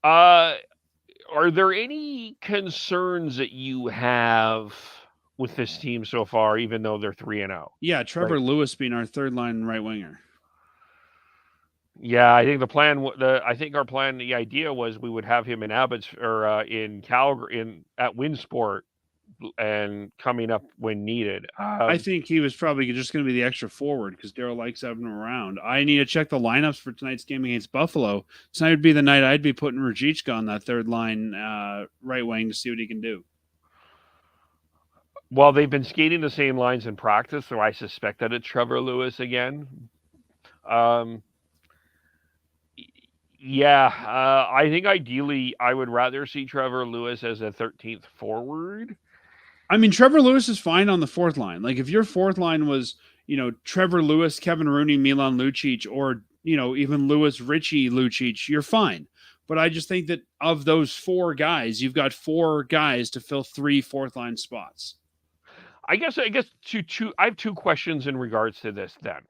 Are there any concerns that you have with this team so far, even though they're 3-0? Yeah, Trevor Lewis being our third line right winger. Yeah, I think our plan, the idea was we would have him in in Calgary, at Winsport, and coming up when needed. I think he was probably just going to be the extra forward because Daryl likes having him around. I need to check the lineups for tonight's game against Buffalo. Tonight would be the night I'd be putting Rajicka on that third line right wing to see what he can do. Well, they've been skating the same lines in practice, so I suspect that it's Trevor Lewis again. I think ideally I would rather see Trevor Lewis as a 13th forward. I mean, Trevor Lewis is fine on the fourth line. Like, if your fourth line was, Trevor Lewis, Kevin Rooney, Milan Lucic, or, even Lewis, Ritchie, Lucic, you're fine. But I just think that of those four guys, you've got four guys to fill 3 fourth line spots. I guess I have 2 questions in regards to this then.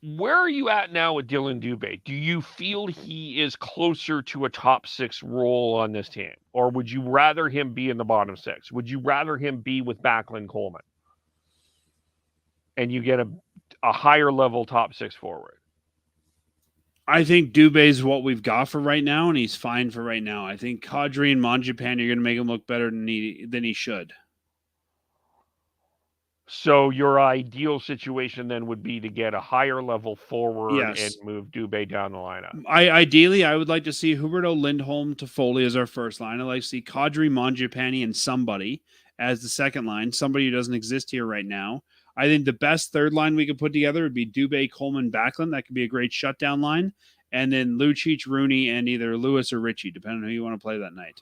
Where are you at now with Dylan Dubé? Do you feel he is closer to a top 6 role on this team? Or would you rather him be in the bottom 6? Would you rather him be with Backlund Coleman? And you get a higher level top 6 forward? I think Dubé's what we've got for right now, and he's fine for right now. I think Kadri and Mangiapane are going to make him look better than he should. So your ideal situation then would be to get a higher level forward and move Dubé down the lineup. Ideally, I would like to see Huberdeau, Lindholm, Toffoli as our first line. I'd like to see Kadri, Mangiapane, and somebody as the second line, somebody who doesn't exist here right now. I think the best third line we could put together would be Dubé, Coleman, Backlund. That could be a great shutdown line. And then Lucic, Rooney, and either Lewis or Ritchie, depending on who you want to play that night.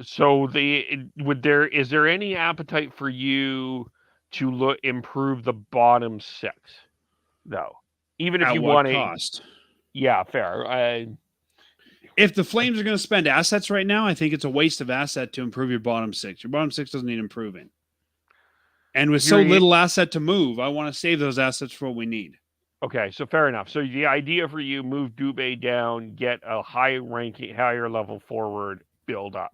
So is there any appetite for you to improve the bottom 6, though? Even if you want to cost? Yeah, fair. If the Flames are going to spend assets right now, I think it's a waste of asset to improve your bottom 6. Your bottom 6 doesn't need improving. And with so little asset to move, I want to save those assets for what we need. Okay, so fair enough. So the idea for you, move Dubé down, get a higher level forward, build up.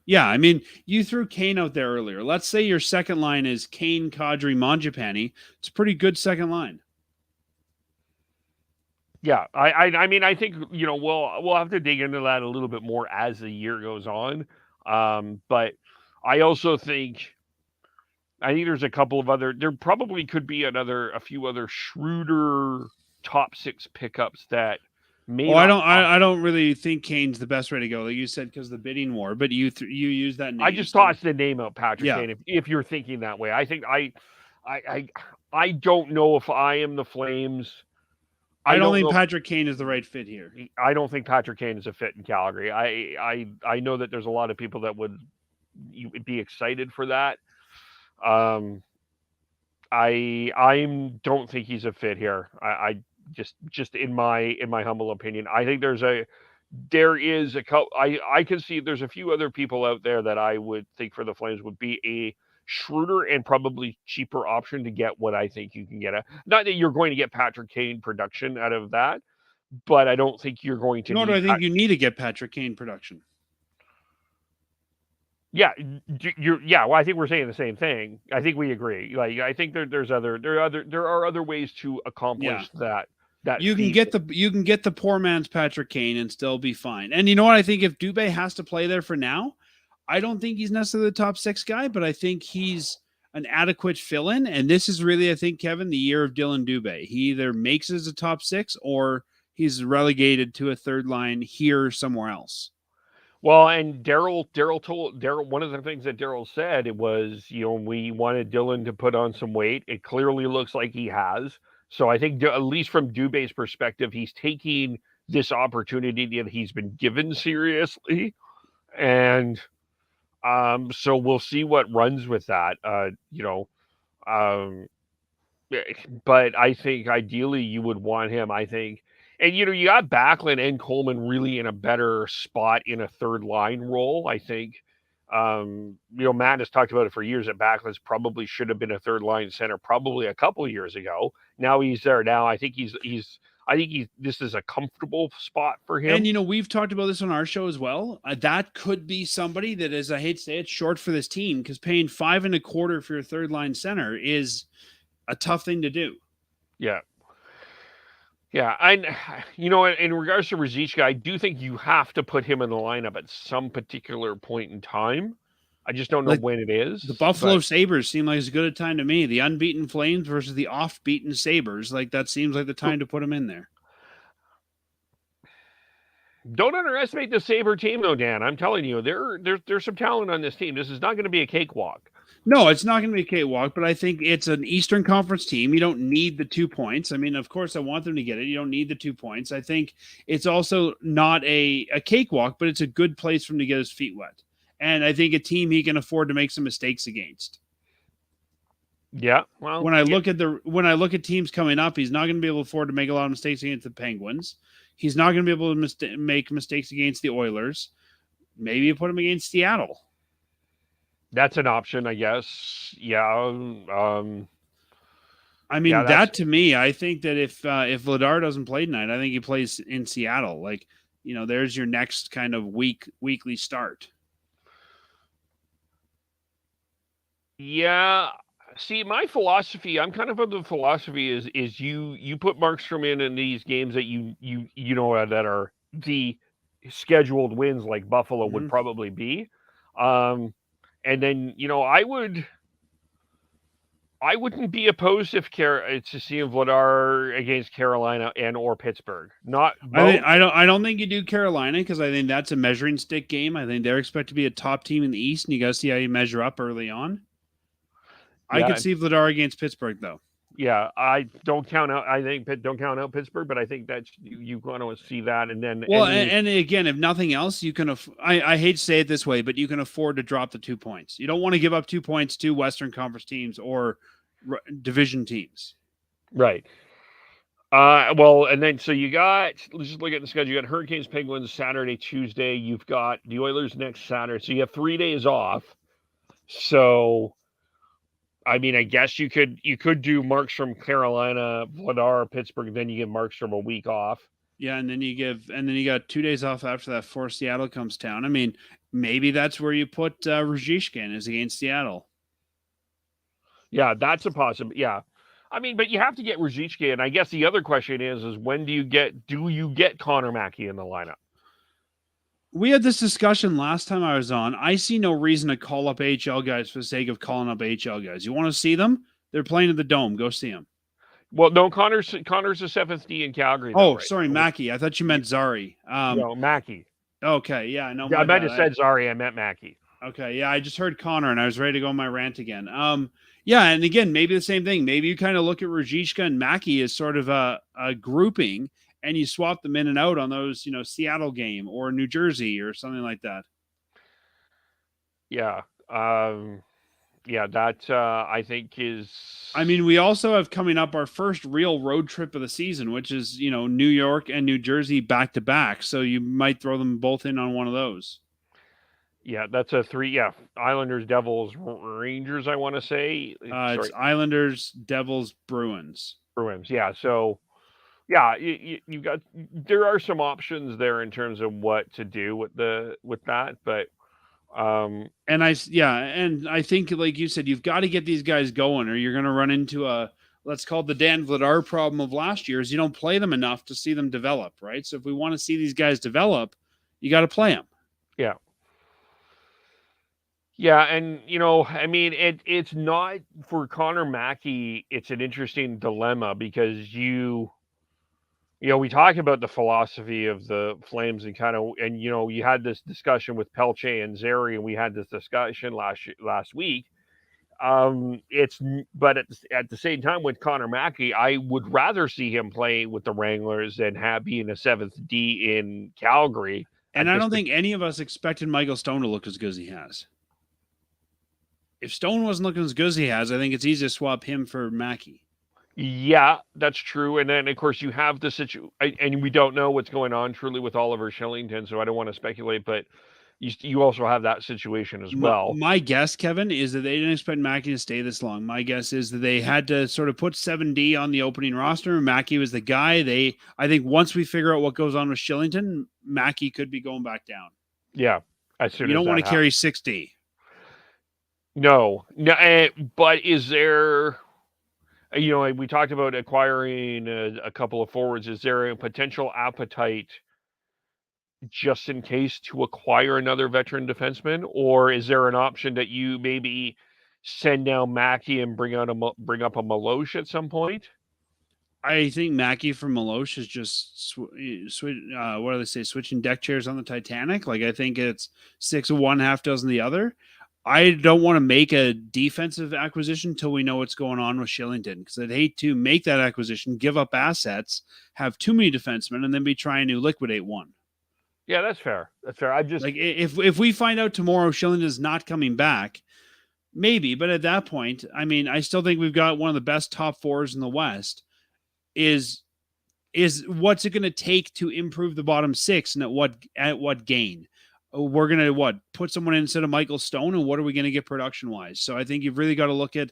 Yeah, I mean, you threw Kane out there earlier. Let's say your second line is Kane, Kadri, Mangiapane. It's a pretty good second line. Yeah, I mean, I think we'll have to dig into that a little bit more as the year goes on. But I also think there's a couple of other. There probably could be a few other shrewder top 6 pickups that. I don't really think Kane's the best way to go, like you said, because of the bidding war. But you use that name. I just tossed the name out, Patrick Kane. If you're thinking that way, I think I don't know if I am the Flames. I don't think Patrick Kane is the right fit here. I don't think Patrick Kane is a fit in Calgary. I know that there's a lot of people that would be excited for that. I don't think he's a fit here. just in my humble opinion. I think there is a couple. I can see there's a few other people out there that I would think for the Flames would be a shrewder and probably cheaper option to get what I think you can get. Not that you're going to get Patrick Kane production out of that, but I don't think you're going to. Nor do I think you need to get Patrick Kane production. Yeah, well, I think we're saying the same thing. I think we agree. Like, I think there are other ways to accomplish that. That you can get the poor man's Patrick Kane and still be fine. And you know what? I think if Dubé has to play there for now, I don't think he's necessarily the top 6 guy, but I think he's an adequate fill-in. And this is really, I think, Kevin, the year of Dylan Dubé. He either makes it as a top 6 or he's relegated to a third line here or somewhere else. Well, and Daryl told one of the things that Daryl said, it was, we wanted Dylan to put on some weight. It clearly looks like he has. So I think at least from Dubé's perspective, he's taking this opportunity that he's been given seriously. And so we'll see what runs with that, but I think ideally you would want him, I think. And, you got Backlund and Coleman really in a better spot in a third line role. I think, Matt has talked about it for years that Backlund's probably should have been a third line center probably a couple of years ago. Now he's there now. I think this is a comfortable spot for him. And, we've talked about this on our show as well. That could be somebody that is, I hate to say it, short for this team, because paying $5.25 for your third line center is a tough thing to do. Yeah. Yeah, in regards to Ruzicka, I do think you have to put him in the lineup at some particular point in time. I just don't know when it is. The Buffalo Sabres seem like as good a time to me. The unbeaten Flames versus the off-beaten Sabres, that seems like the time to put him in there. Don't underestimate the Sabre team, though, Dan. I'm telling you, there's some talent on this team. This is not going to be a cakewalk. No, it's not going to be a cakewalk, but I think it's an Eastern Conference team. You don't need the 2 points. I mean, of course, I want them to get it. You don't need the 2 points. I think it's also not a cakewalk, but it's a good place for him to get his feet wet. And I think a team he can afford to make some mistakes against. Yeah, well, when I look at teams coming up, he's not going to be able to afford to make a lot of mistakes against the Penguins. He's not going to be able to make mistakes against the Oilers. Maybe you put him against Seattle. That's an option, I guess. Yeah. To me, I think that if Vladar doesn't play tonight, I think he plays in Seattle. There's your next kind of weekly start. Yeah. See, my philosophy, I'm kind of the philosophy is you put Markstrom in these games that that are the scheduled wins like Buffalo would probably be. And then, I wouldn't be opposed to seeing Vladar against Carolina or Pittsburgh. I don't think you do Carolina because I think that's a measuring stick game. I think they're expected to be a top team in the East, and you got to see how you measure up early on. I could see Vladar against Pittsburgh, though. Yeah, I don't count out Pittsburgh, but I think that you want to see that, and then and again, if nothing else, you can. I hate to say it this way, but you can afford to drop the 2 points. You don't want to give up 2 points to Western Conference teams or division teams, right? And then so you got. Let's just look at the schedule. You got Hurricanes, Penguins Saturday, Tuesday. You've got the Oilers next Saturday, so you have 3 days off. So. I mean, I guess you could do Markstrom, Carolina, Vladar, Pittsburgh, then you give Markstrom a week off. Yeah, and then you got 2 days off after that before Seattle comes down. I mean, maybe that's where you put Ruzicka is against Seattle. Yeah, that's a possibility. Yeah, I mean, but you have to get Ruzicka, and I guess the other question is when do you get Connor Mackey in the lineup? We had this discussion last time I was on. I see no reason to call up AHL guys for the sake of calling up AHL guys. You want to see them? They're playing at the Dome. Go see them. Well, no, Connor's the 7th D in Calgary. Oh, right? Sorry, Mackey. I thought you meant Zari. No, Mackey. Okay, yeah, no. Yeah, I meant to said Zari. I meant Mackey. Okay, yeah, I just heard Connor and I was ready to go on my rant again. Yeah, and again, maybe the same thing. Maybe you kind of look at Ruzicka and Mackey as sort of a grouping. And you swap them in and out on those, Seattle game or New Jersey or something like that. Yeah. that I think is. I mean, we also have coming up our first real road trip of the season, which is, New York and New Jersey back to back. So you might throw them both in on one of those. Yeah, that's a 3. Yeah, Islanders, Devils, Rangers. I want to say. It's Islanders, Devils, Bruins. Bruins. Yeah. So, yeah, you got. There are some options there in terms of what to do with that, but. And I think, like you said, you've got to get these guys going, or you're going to run into let's call it the Dan Vladar problem of last year, is you don't play them enough to see them develop, right? So if we want to see these guys develop, you got to play them. Yeah. Yeah, and I mean, it's not for Connor Mackey. It's an interesting dilemma because we talk about the philosophy of the Flames and you had this discussion with Pelche and Zeri, and we had this discussion last week. But at the same time with Connor Mackey, I would rather see him play with the Wranglers than being a 7th D in Calgary. And I don't think any of us expected Michael Stone to look as good as he has. If Stone wasn't looking as good as he has, I think it's easy to swap him for Mackey. Yeah, that's true. And then, of course, you have the situation, and we don't know what's going on truly with Oliver Shillington, so I don't want to speculate, but you also have that situation as well. My guess, Kevin, is that they didn't expect Mackey to stay this long. My guess is that they had to sort of put 7D on the opening roster. Mackey was the guy. I think once we figure out what goes on with Shillington, Mackey could be going back down. Yeah. You don't want to carry 6D. No, but is there, we talked about acquiring a couple of forwards. Is there a potential appetite just in case to acquire another veteran defenseman, or is there an option that you maybe send down Mackey and bring up a Milosh at some point? I think Mackey from Milosh is just what do they say? Switching deck chairs on the Titanic. Like, I think it's 6 of one, half dozen the other. I don't want to make a defensive acquisition until we know what's going on with Shillington, because I'd hate to make that acquisition, give up assets, have too many defensemen, and then be trying to liquidate one. Yeah, that's fair. That's fair. I just like if we find out tomorrow Shillington's not coming back, maybe. But at that point, I mean, I still think we've got one of the best top 4s in the West. Is what's it going to take to improve the bottom 6, and at what gain? We're going to put someone in instead of Michael Stone, and what are we going to get production wise? So I think you've really got to look at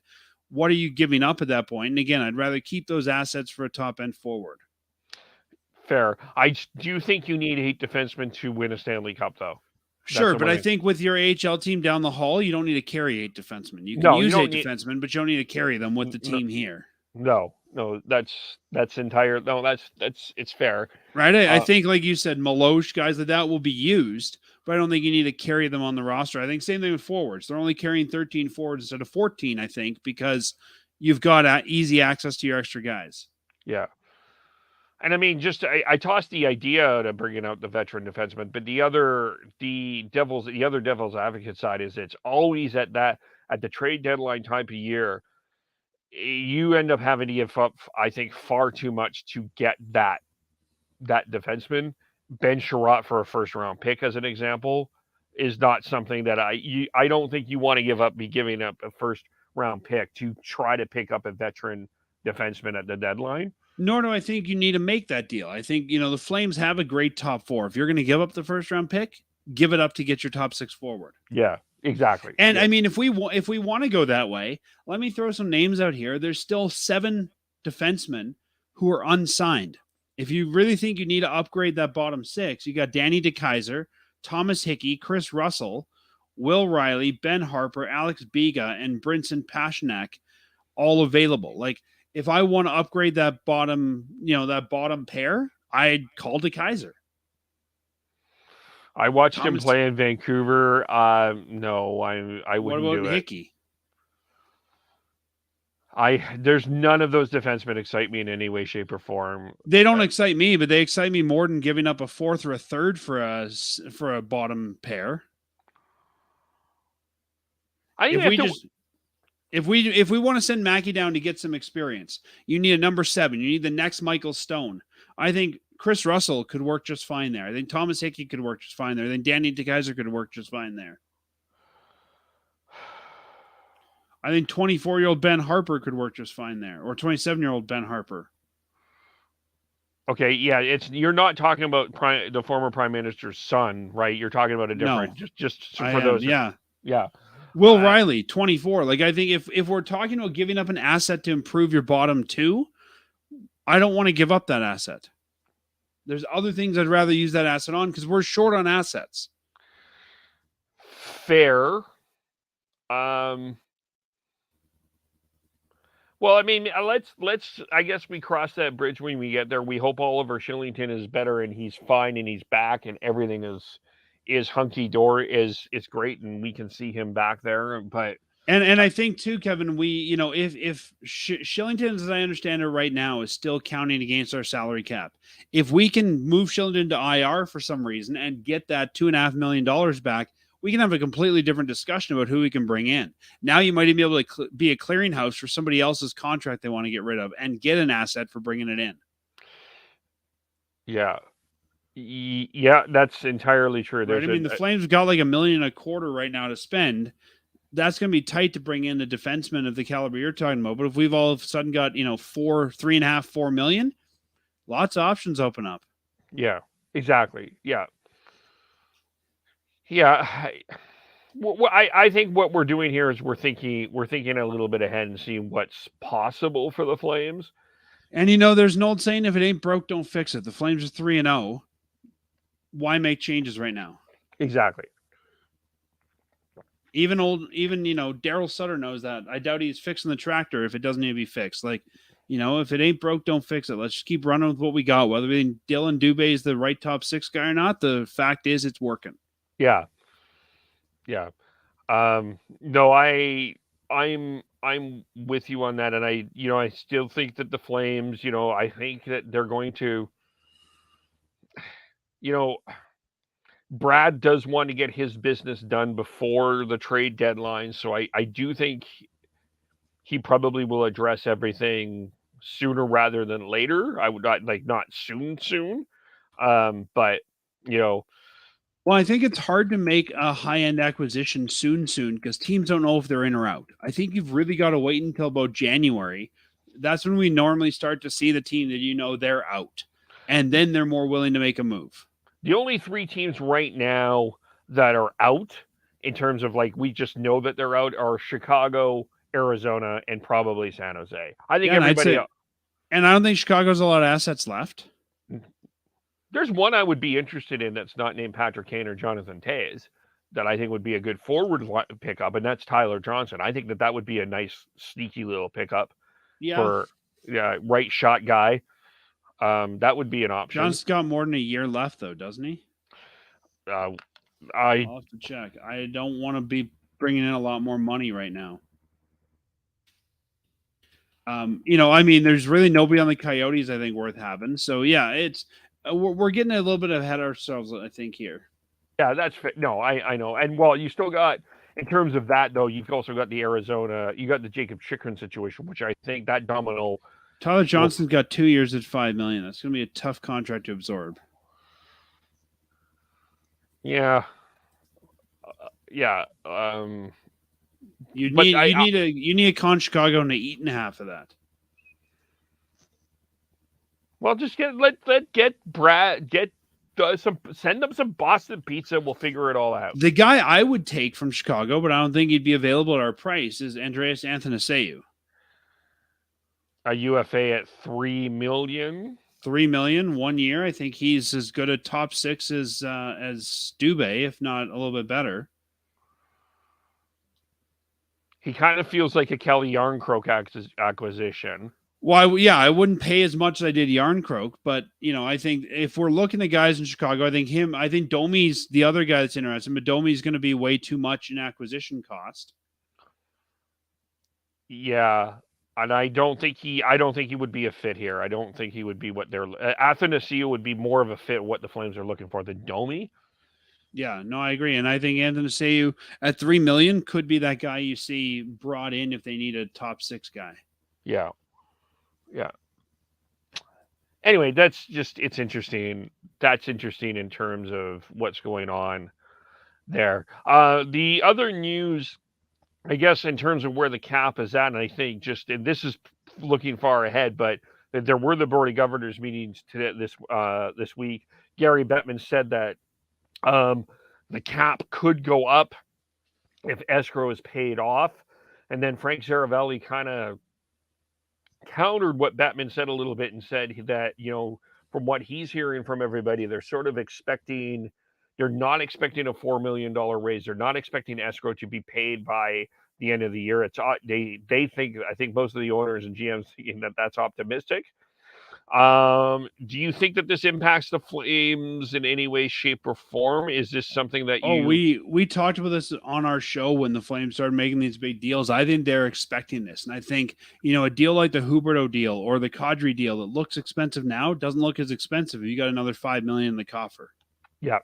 what are you giving up at that point. And again, I'd rather keep those assets for a top end forward. Fair. I do think you need 8 defensemen to win a Stanley Cup, though. Sure, but I think with your AHL team down the hall, you don't need to carry 8 defensemen. You can use 8 defensemen, but you don't need to carry them with the team here. No, that's entire. No, it's fair, right? I think, like you said, Milosh, guys like that will be used, but I don't think you need to carry them on the roster. I think same thing with forwards. They're only carrying 13 forwards instead of 14, I think, because you've got easy access to your extra guys. Yeah. And I mean, I tossed the idea out of bringing out the veteran defenseman, but the other devil's advocate side is it's always at the trade deadline time of year, you end up having to give up, I think, far too much to get that defenseman. Ben Sherratt for a first round pick, as an example, is not something that I don't think you want to be giving up a first round pick to try to pick up a veteran defenseman at the deadline. Nor do I think you need to make that deal. I think, the Flames have a great top 4. If you're going to give up the first round pick, give it up to get your top 6 forward. Yeah, exactly. And I mean, if we want to go that way, let me throw some names out here. There's still 7 defensemen who are unsigned. If you really think you need to upgrade that bottom 6, you got Danny DeKeyser, Thomas Hickey, Chris Russell, Will Riley, Ben Harper, Alex Biga, and Brinson Pashanek all available. Like, if I want to upgrade that bottom pair, I'd call DeKeyser. I watched him play in Vancouver. No, I wouldn't do it. What about Hickey? There's none of those defensemen excite me in any way, shape, or form. They don't excite me, but they excite me more than giving up a 4th or a 3rd for a bottom pair. If we want to send Mackey down to get some experience, you need a number 7. You need the next Michael Stone. I think Chris Russell could work just fine there. I think Thomas Hickey could work just fine there. I think Danny DeKeyser could work just fine there. I think 24-year-old Ben Harper could work just fine there, or 27-year-old Ben Harper. Okay, yeah, you're not talking about the former prime minister's son, right? You're talking about a different, No, just for those. yeah. Yeah. Will Riley, 24. Like, I think if we're talking about giving up an asset to improve your bottom two, I don't want to give up that asset. There's other things I'd rather use that asset on because we're short on assets. Fair. Well, I mean, let's. I guess we cross that bridge when we get there. We hope Oliver Shillington is better and he's fine and he's back and everything is hunky dory, is great, and we can see him back there. But and I think too, Kevin, we if Shillington, as I understand it right now, is still counting against our salary cap. If we can move Shillington to IR for some reason and get that $2.5 million back, we can have a completely different discussion about who we can bring in. Now you might even be able to be a clearinghouse for somebody else's contract they want to get rid of and get an asset for bringing it in. Yeah. Yeah, that's entirely true. Right? I mean, the Flames have got like $1.25 million right now to spend. That's going to be tight to bring in the defenseman of the caliber you're talking about. But if we've all of a sudden got, $4 million, lots of options open up. Yeah, exactly. Yeah. Yeah. I think what we're doing here is we're thinking a little bit ahead and seeing what's possible for the Flames. And there's an old saying: if it ain't broke, don't fix it. The Flames are 3-0. Why make changes right now? Exactly. Even Daryl Sutter knows that. I doubt he's fixing the tractor if it doesn't need to be fixed. Like, if it ain't broke, don't fix it. Let's just keep running with what we got. Whether we think Dylan Dubé is the right top six guy or not, the fact is it's working. Yeah. Yeah. No, I'm with you on that. And I still think that the Flames, I think that they're going to, Brad does want to get his business done before the trade deadline. So I do think he probably will address everything sooner rather than later. I would not soon. But well, I think it's hard to make a high-end acquisition soon because teams don't know if they're in or out. I think you've really got to wait until about January. That's when we normally start to see the team that they're out. And then they're more willing to make a move. The only three teams right now that are out in terms of we just know that they're out are Chicago, Arizona, and probably San Jose. I think everybody else. And I don't think Chicago's a lot of assets left. There's one I would be interested in that's not named Patrick Kane or Jonathan Toews that I think would be a good forward pickup, and that's Tyler Johnson. I think that would be a nice, sneaky little pickup for right shot guy. That would be an option. Johnson's got more than a year left, though, doesn't he? I'll have to check. I don't want to be bringing in a lot more money right now. There's really nobody on the Coyotes I think worth having. So yeah, it's we're getting a little bit ahead of ourselves, I think, here. Yeah, that's no, I know. And well, you still got, in terms of that though, you've also got the Arizona, you got the Jacob Chychrun situation, which I think that domino. Tyler Johnson's got 2 years at $5 million. That's going to be a tough contract to absorb. Yeah. You need a con Chicago to eat in half of that. Well, just send them some Boston pizza. We'll figure it all out. The guy I would take from Chicago, but I don't think he'd be available at our price, is Andreas Athanasiou. A UFA at $3 million. $3 million 1 year. I think he's as good a top six as Dubé, if not a little bit better. He kind of feels like a Kelly Yarncroke acquisition. Well, I wouldn't pay as much as I did Yarncroke, but I think if we're looking at guys in Chicago, I think Domi's the other guy that's interested, but Domi's going to be way too much in acquisition cost. Yeah. And I don't think he would be a fit here. I don't think he would be what they're. Athanasiou would be more of a fit what the Flames are looking for than Domi. Yeah, no, I agree, and I think Athanasiou at $3 million could be that guy you see brought in if they need a top six guy. Yeah. Anyway, it's interesting. That's interesting in terms of what's going on there. The other news I guess in terms of where the cap is at, and I think and this is looking far ahead, but there were the board of governors meetings today this week. Gary Bettman said that the cap could go up if escrow is paid off, and then Frank Zaravelli kind of countered what Bettman said a little bit and said that, from what he's hearing from everybody, they're sort of expecting. They're not expecting a $4 million raise. They're not expecting escrow to be paid by the end of the year. They think, I think most of the owners and GMs thinking that that's optimistic. Do you think that this impacts the Flames in any way, shape, or form? Is this something that we talked about this on our show when the Flames started making these big deals. I think they're expecting this. And I think, a deal like the Huberdeau deal or the Kadri deal that looks expensive now doesn't look as expensive if you got another $5 million in the coffer. Yeah.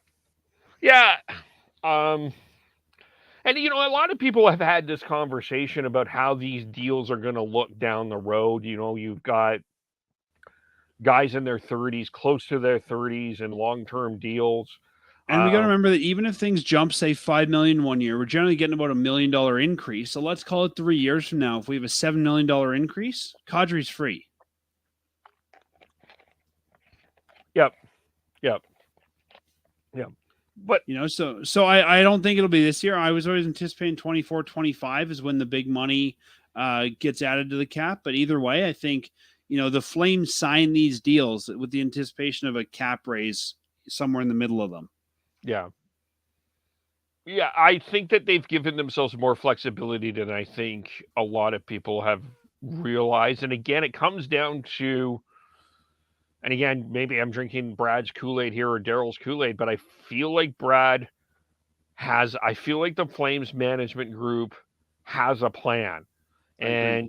Yeah. And, a lot of people have had this conversation about how these deals are going to look down the road. You've got guys in their 30s, close to their 30s, and long-term deals. And we got to remember that even if things jump, say $5 million 1 year, we're generally getting about $1 million increase. So let's call it 3 years from now. If we have a $7 million increase, Kadri's free. Yep. But so I don't think it'll be this year. I was always anticipating 24, 25 is when the big money gets added to the cap. But either way, I think, the Flames sign these deals with the anticipation of a cap raise somewhere in the middle of them. Yeah. Yeah, I think that they've given themselves more flexibility than I think a lot of people have realized. And again, it comes down to, and again, maybe I'm drinking Brad's Kool-Aid here or Daryl's Kool-Aid, but I feel like the Flames management group has a plan. And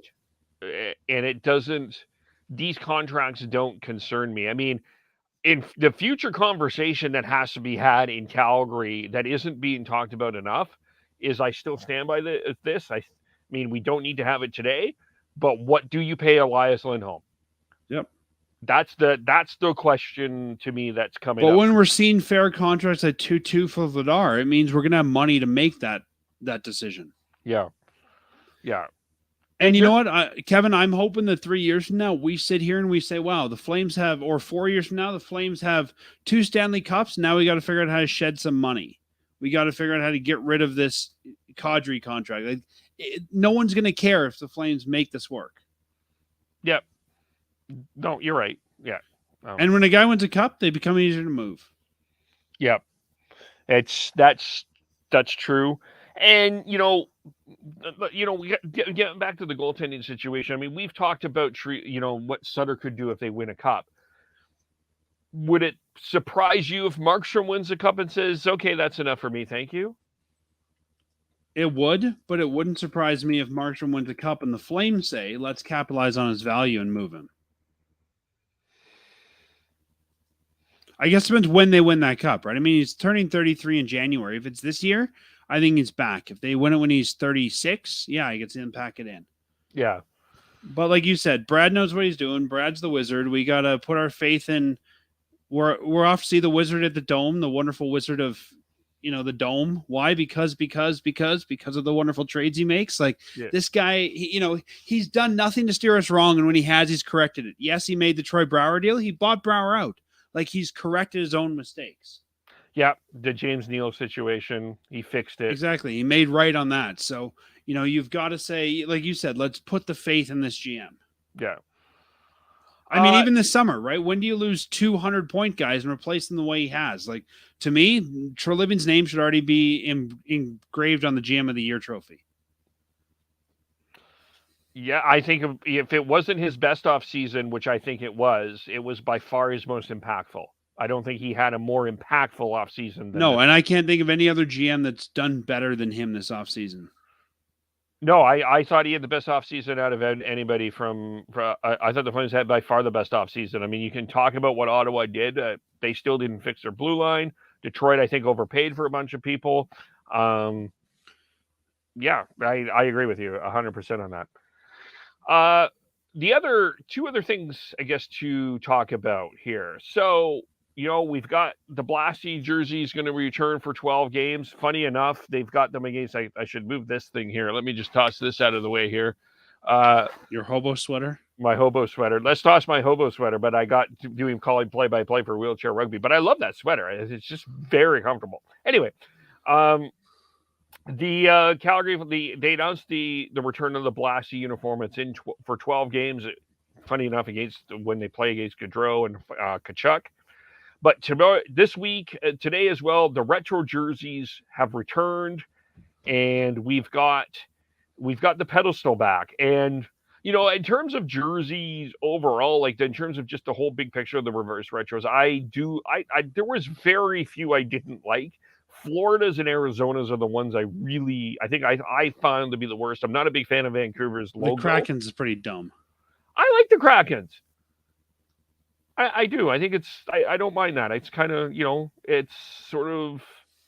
it doesn't, these contracts don't concern me. I mean, in the future conversation that has to be had in Calgary that isn't being talked about enough is, I still stand by this. I mean, we don't need to have it today, but what do you pay Elias Lindholm? Yep. That's the question to me that's coming up. But when we're seeing fair contracts at 2-2 for Vladar, it means we're going to have money to make that decision. Yeah. And you know what, Kevin, I'm hoping that 3 years from now, we sit here and we say, wow, the Flames have, or 4 years from now, the Flames have 2 Stanley Cups. Now we got to figure out how to shed some money. We got to figure out how to get rid of this Kadri contract. No one's going to care if the Flames make this work. Yep. No, you're right. Yeah. And when a guy wins a cup, they become easier to move. Yep. That's true. And, we getting back to the goaltending situation. I mean, we've talked about, what Sutter could do if they win a cup. Would it surprise you if Markstrom wins a cup and says, okay, that's enough for me, thank you? It would, but it wouldn't surprise me if Markstrom wins a cup and the Flames say, let's capitalize on his value and move him. I guess it depends when they win that cup, right? I mean, he's turning 33 in January. If it's this year, I think he's back. If they win it when he's 36, yeah, he gets to pack it in. Yeah. But like you said, Brad knows what he's doing. Brad's the wizard. We got to put our faith in. We're off to see the wizard at the Dome, the wonderful wizard of, the Dome. Why? Because of the wonderful trades he makes. This guy, he's done nothing to steer us wrong. And when he has, he's corrected it. Yes, he made the Troy Brouwer deal. He bought Brouwer out. He's corrected his own mistakes. Yeah, the James Neal situation, he fixed it. Exactly. He made right on that. So, you've got to say, like you said, let's put the faith in this GM. Yeah. I mean, even this summer, right? When do you lose 200-point guys and replace them the way he has? To me, Treliving's name should already be engraved on the GM of the Year trophy. Yeah, I think if it wasn't his best off season, which I think it was by far his most impactful. I don't think he had a more impactful offseason. No, and I can't think of any other GM that's done better than him this offseason. No, I thought he had the best offseason out of anybody I thought the Flames had by far the best offseason. I mean, you can talk about what Ottawa did. They still didn't fix their blue line. Detroit, I think, overpaid for a bunch of people. Yeah, I agree with you 100% on that. The two other things, I guess, to talk about here. So we've got the Blasty jersey is going to return for 12 games. Funny enough, they've got them against. I should move this thing here. Let me just toss this out of the way here. Your hobo sweater? My hobo sweater. Let's toss my hobo sweater, but I got to do him calling play-by-play for wheelchair rugby. But I love that sweater. It's just very comfortable. Anyway, the Calgary, they announced the return of the Blasty uniform. It's in for 12 games. Funny enough, against when they play against Gaudreau and Kachuk. But this week, today as well, the retro jerseys have returned, and we've got the Pedestal back. And in terms of jerseys overall, like in terms of just the whole big picture of the reverse retros, there was very few I didn't like. Florida's and Arizona's are the ones I found to be the worst. I'm not a big fan of Vancouver's logo. The Kraken's is pretty dumb. I like the Krakens. I do. I think I don't mind that. It's kind of, it's sort of,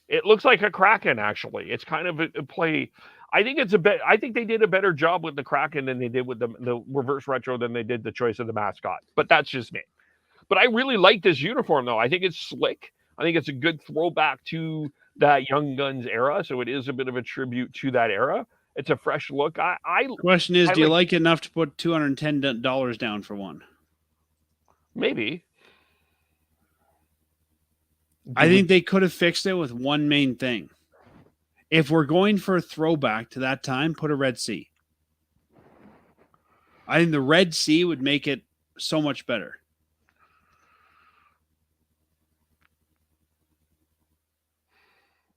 it looks like a Kraken, actually. It's kind of a play. I think they did a better job with the Kraken than they did with the reverse retro than they did the choice of the mascot. But that's just me. But I really like this uniform, though. I think it's slick. I think it's a good throwback to that Young Guns era. So it is a bit of a tribute to that era. It's a fresh look. Question is, do you like it enough to put $210 down for one? Maybe. I think they could have fixed it with one main thing. If we're going for a throwback to that time, put a Red Sea. I think the Red Sea would make it so much better.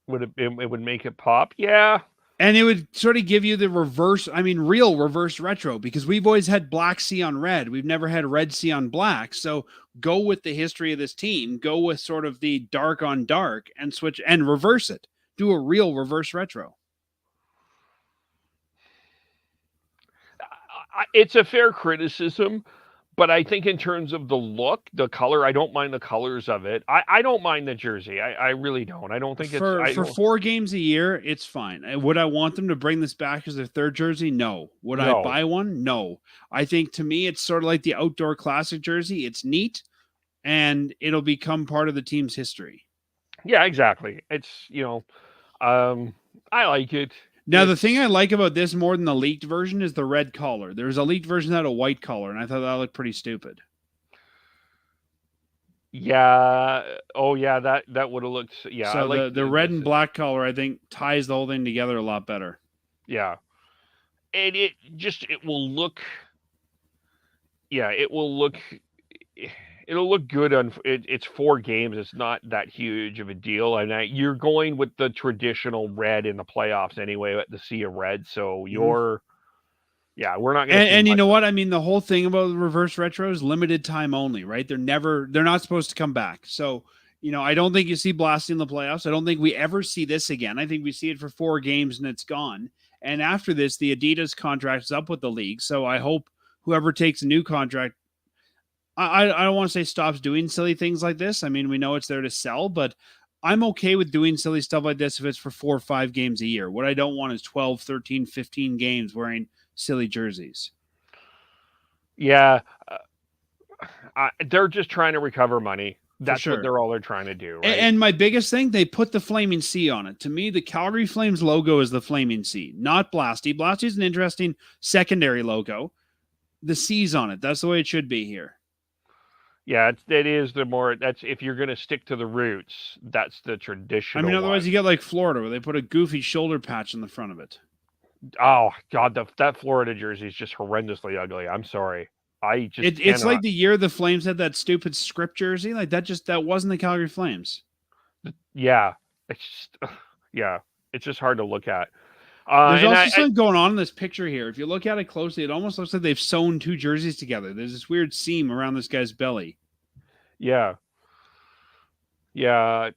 It would make it pop? Yeah. And it would sort of give you the real reverse retro, because we've always had black sea on red. We've never had red sea on black. So go with the history of this team. Go with sort of the dark on dark and switch and reverse it. Do a real reverse retro. It's a fair criticism, but I think in terms of the look, the color, I don't mind the colors of it. I don't mind the jersey. I really don't. I don't think for 4 games a year, it's fine. Would I want them to bring this back as their third jersey? No. Would I buy one? No. I think to me, it's sort of like the outdoor classic jersey. It's neat, and it'll become part of the team's history. Yeah, exactly. It's, I like it. Now, the thing I like about this more than the leaked version is the red collar. There's a leaked version that had a white collar, and I thought that looked pretty stupid. Yeah. Oh, yeah. That would have looked. Yeah. So like the red and black collar, I think, ties the whole thing together a lot better. Yeah. And it will look. Yeah, it will look. It'll look good on. It's 4 games. It's not that huge of a deal, and you're going with the traditional red in the playoffs anyway at the sea of red. So you're. Yeah, we're not going to. And you know what? I mean, the whole thing about the reverse retro is limited time only, right? They're not supposed to come back. So, I don't think you see Blasty in the playoffs. I don't think we ever see this again. I think we see it for 4 games and it's gone. And after this, the Adidas contract is up with the league. So I hope whoever takes a new contract, I don't want to say stops doing silly things like this. I mean, we know it's there to sell, but I'm okay with doing silly stuff like this if it's for 4 or 5 games a year. What I don't want is 12, 13, 15 games wearing silly jerseys. Yeah. They're just trying to recover money. That's what they're trying to do. Right? And my biggest thing, they put the Flaming Sea on it. To me, the Calgary Flames logo is the Flaming Sea, not Blasty. Blasty is an interesting secondary logo. The C's on it. That's the way it should be here. Yeah, it is that's if you're going to stick to the roots, that's the traditional. I mean, otherwise you get like Florida where they put a goofy shoulder patch in the front of it. Oh God, that Florida jersey is just horrendously ugly. I'm sorry. It's like the year the Flames had that stupid script jersey. Like that wasn't the Calgary Flames. Yeah, it's just hard to look at. There's also something going on in this picture here. If you look at it closely, it almost looks like they've sewn 2 jerseys together. There's this weird seam around this guy's belly. Yeah. Yeah.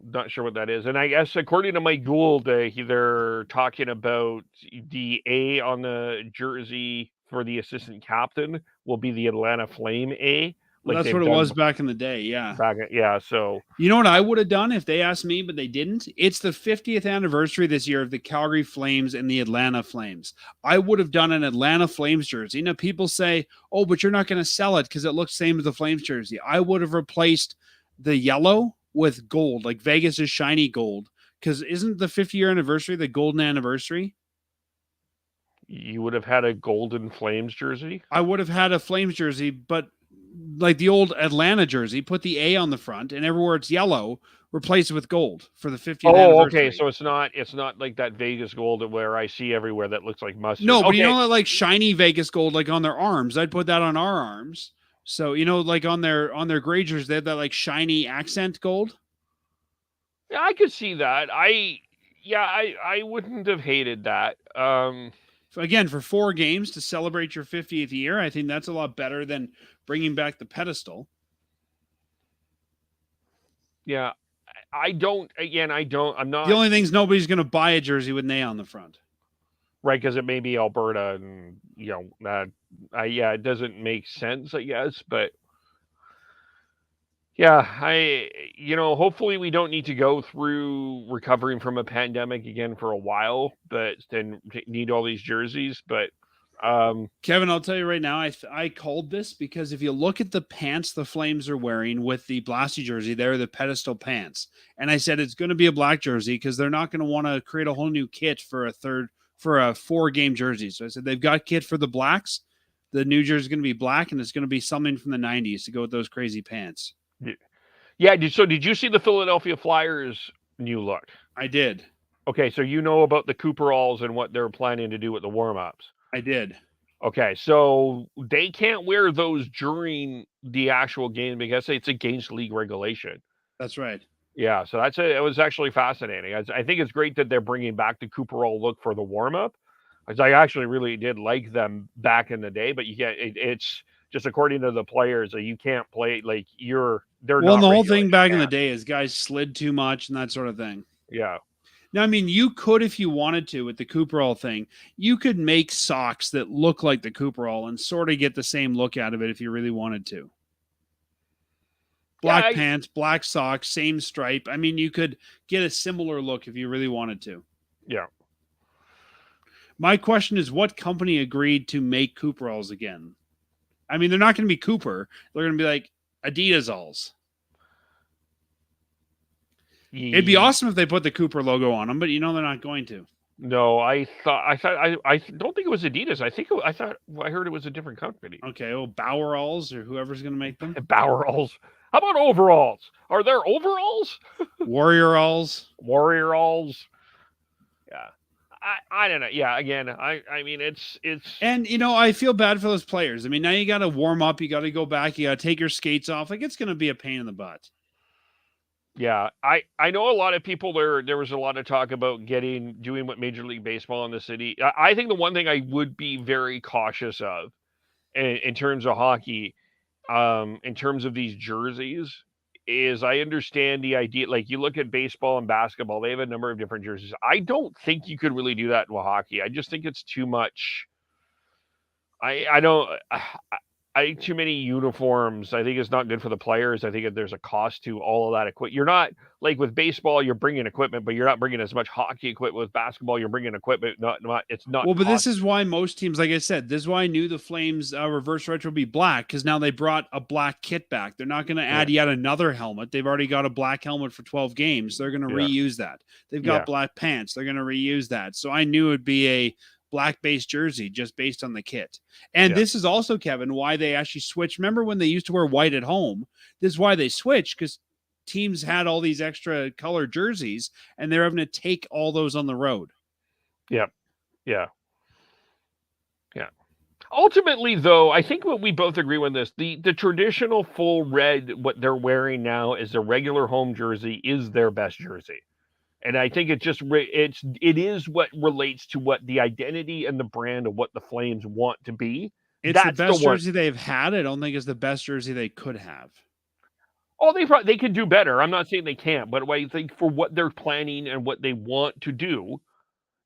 Not sure what that is. And I guess according to Mike Gould, they're talking about the A on the jersey for the assistant captain will be the Atlanta Flame A. Well, that's what it was back in the day, yeah. So you know what I would have done if they asked me, but they didn't? It's the 50th anniversary this year of the Calgary Flames and the Atlanta Flames. I would have done an Atlanta Flames jersey. Now, people say, oh, but you're not going to sell it because it looks the same as the Flames jersey. I would have replaced the yellow with gold, like Vegas is shiny gold. Because isn't the 50-year anniversary the golden anniversary? You would have had a Golden Flames jersey. I would have had a Flames jersey, but like the old Atlanta jersey, put the A on the front, and everywhere it's yellow, replace it with gold for the 50th anniversary. Okay. So it's not like that Vegas gold where I see everywhere that looks like mustard. No, but okay. you know that like shiny Vegas gold, like on their arms. I'd put that on our arms. So like on their grazers, they have that like shiny accent gold. Yeah, I could see that. I wouldn't have hated that. Again, for 4 games to celebrate your 50th year, I think that's a lot better than bringing back the pedestal. Yeah, I'm not. The only thing is nobody's going to buy a jersey with Nay on the front. Right, because it may be Alberta, and it doesn't make sense, I guess. But yeah, hopefully we don't need to go through recovering from a pandemic again for a while, but then need all these jerseys. But Kevin, I'll tell you right now, I called this because if you look at the pants the Flames are wearing with the Blasty jersey, they're the pedestal pants. And I said it's going to be a black jersey because they're not going to want to create a whole new kit for a 4-game jersey. So I said they've got kit for the blacks. The new jersey is going to be black, and it's going to be something from the 90s to go with those crazy pants. Yeah. Did you see the Philadelphia Flyers new look? I did. Okay, so you know about the Cooperalls and what they're planning to do with the warm-ups. I did. Okay, so they can't wear those during the actual game because it's against league regulation. That's right. Yeah, so it was actually fascinating. I think it's great that they're bringing back the Cooperall look for the warm-up. Because I actually really did like them back in the day, but it's just according to the players that you can't play like they're well, not. The whole thing back in the day is guys slid too much and that sort of thing. Yeah. Now, I mean, you could, if you wanted to, with the Cooperall thing, you could make socks that look like the Cooperall and sort of get the same look out of it if you really wanted to. Black pants, black socks, same stripe. I mean, you could get a similar look if you really wanted to. Yeah. My question is, what company agreed to make Cooperalls again? I mean, they're not going to be Cooper. They're going to be like Adidas-alls. It'd be awesome if they put the Cooper logo on them, but they're not going to. No, I don't think it was Adidas. I heard it was a different company. Okay, well, Baueralls or whoever's going to make them. Baueralls. How about overalls? Are there overalls? Warrioralls. Warrioralls. Yeah. I don't know. Yeah, again, I mean it's and I feel bad for those players. I mean, now you got to warm up, you got to go back, you got to take your skates off. Like it's going to be a pain in the butt. Yeah, I know a lot of people there was a lot of talk about doing what Major League Baseball in the city. I think the one thing I would be very cautious of in terms of hockey, in terms of these jerseys, is I understand the idea. Like you look at baseball and basketball, they have a number of different jerseys. I don't think you could really do that in hockey. I just think it's too much. I think too many uniforms. I think it's not good for the players. I think there's a cost to all of that equipment. You're not like with baseball, you're bringing equipment, but you're not bringing as much hockey equipment. With basketball, you're bringing equipment. It's not. Well, but this is why most teams, like I said, this is why I knew the Flames reverse retro would be black because now they brought a black kit back. They're not going to add yet another helmet. They've already got a black helmet for 12 games. They're going to reuse that. They've got black pants. They're going to reuse that. So I knew it'd be a black-based jersey just based on the kit. And this is also, Kevin, why they actually switched. Remember when they used to wear white at home? This is why they switched, because teams had all these extra color jerseys, and they're having to take all those on the road. Yeah. Ultimately, though, I think what we both agree on this, the traditional full red, what they're wearing now is a regular home jersey, is their best jersey. And I think it is what relates to what the identity and the brand of what the Flames want to be. It's the best jersey they've had. I don't think it's the best jersey they could have. Oh, they could do better. I'm not saying they can't, but I think for what they're planning and what they want to do,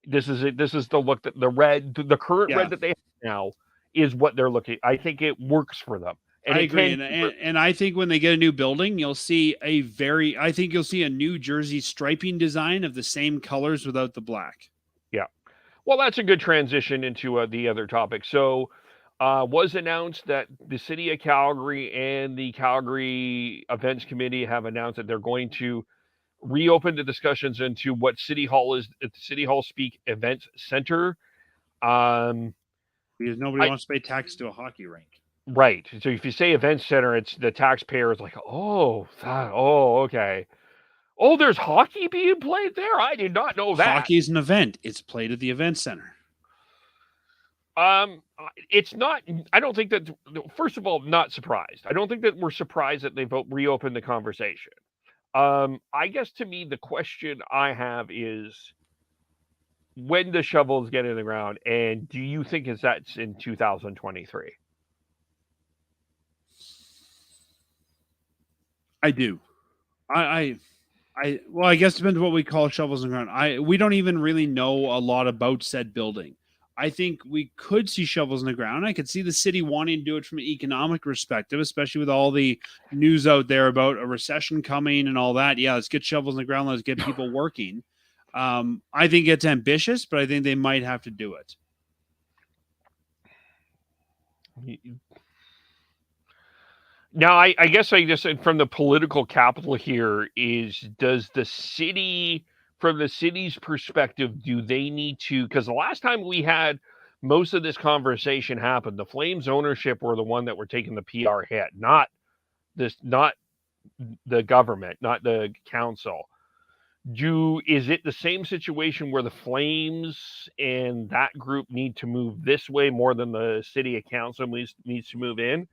this is it. This is the look that the current red that they have now is what they're looking. I think it works for them. And I agree, and I think when they get a new building, you'll see a New Jersey striping design of the same colors without the black. Yeah, well, that's a good transition into the other topic. So, was announced that the city of Calgary and the Calgary Events Committee have announced that they're going to reopen the discussions into what City Hall is, City Hall speak event center. Because nobody I- wants to pay tax to a hockey rink. Right. So if you say event center, it's the taxpayer is like, okay. Oh, there's hockey being played there. I did not know that. Hockey is an event. It's played at the event center. It's not. I don't think that. First of all, not surprised. I don't think that we're surprised that they've reopened the conversation. I guess to me, the question I have is when the shovels get in the ground, and do you think that's in 2023? I do. Well, I guess it depends what we call shovels in the ground. We don't even really know a lot about said building. I think we could see shovels in the ground. I could see the city wanting to do it from an economic perspective, especially with all the news out there about a recession coming and all that. Yeah, let's get shovels in the ground. Let's get people working. I think it's ambitious, but I think they might have to do it. Now, I guess I just from the political capital here is, does the city, from the city's perspective, do they need to, because the last time we had most of this conversation happen, the Flames ownership were the one that were taking the PR hit, not the government, not the council. Is it the same situation where the Flames and that group need to move this way more than the city of council needs to move in?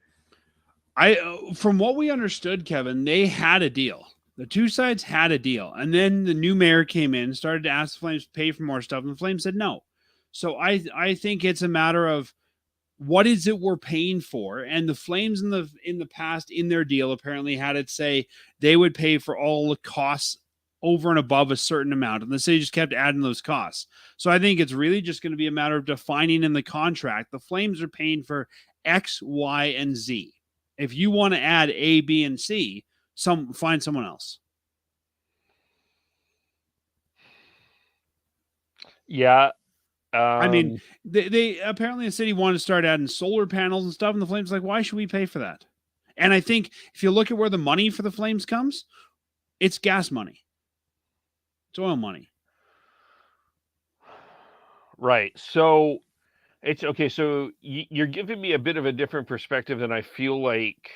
From what we understood, Kevin, they had a deal. The two sides had a deal. And then the new mayor came in, started to ask the Flames to pay for more stuff, and the Flames said no. So I think it's a matter of what is it we're paying for? And the Flames in the past, in their deal, apparently had it say they would pay for all the costs over and above a certain amount. And the city just kept adding those costs. So I think it's really just going to be a matter of defining in the contract, the Flames are paying for X, Y, and Z. If you want to add A, B, and C, find someone else. Yeah. I mean, they apparently the city wanted to start adding solar panels and stuff, and the Flames like, why should we pay for that? And I think if you look at where the money for the Flames comes, it's gas money. It's oil money. Right. So it's okay. So you're giving me a bit of a different perspective than I feel like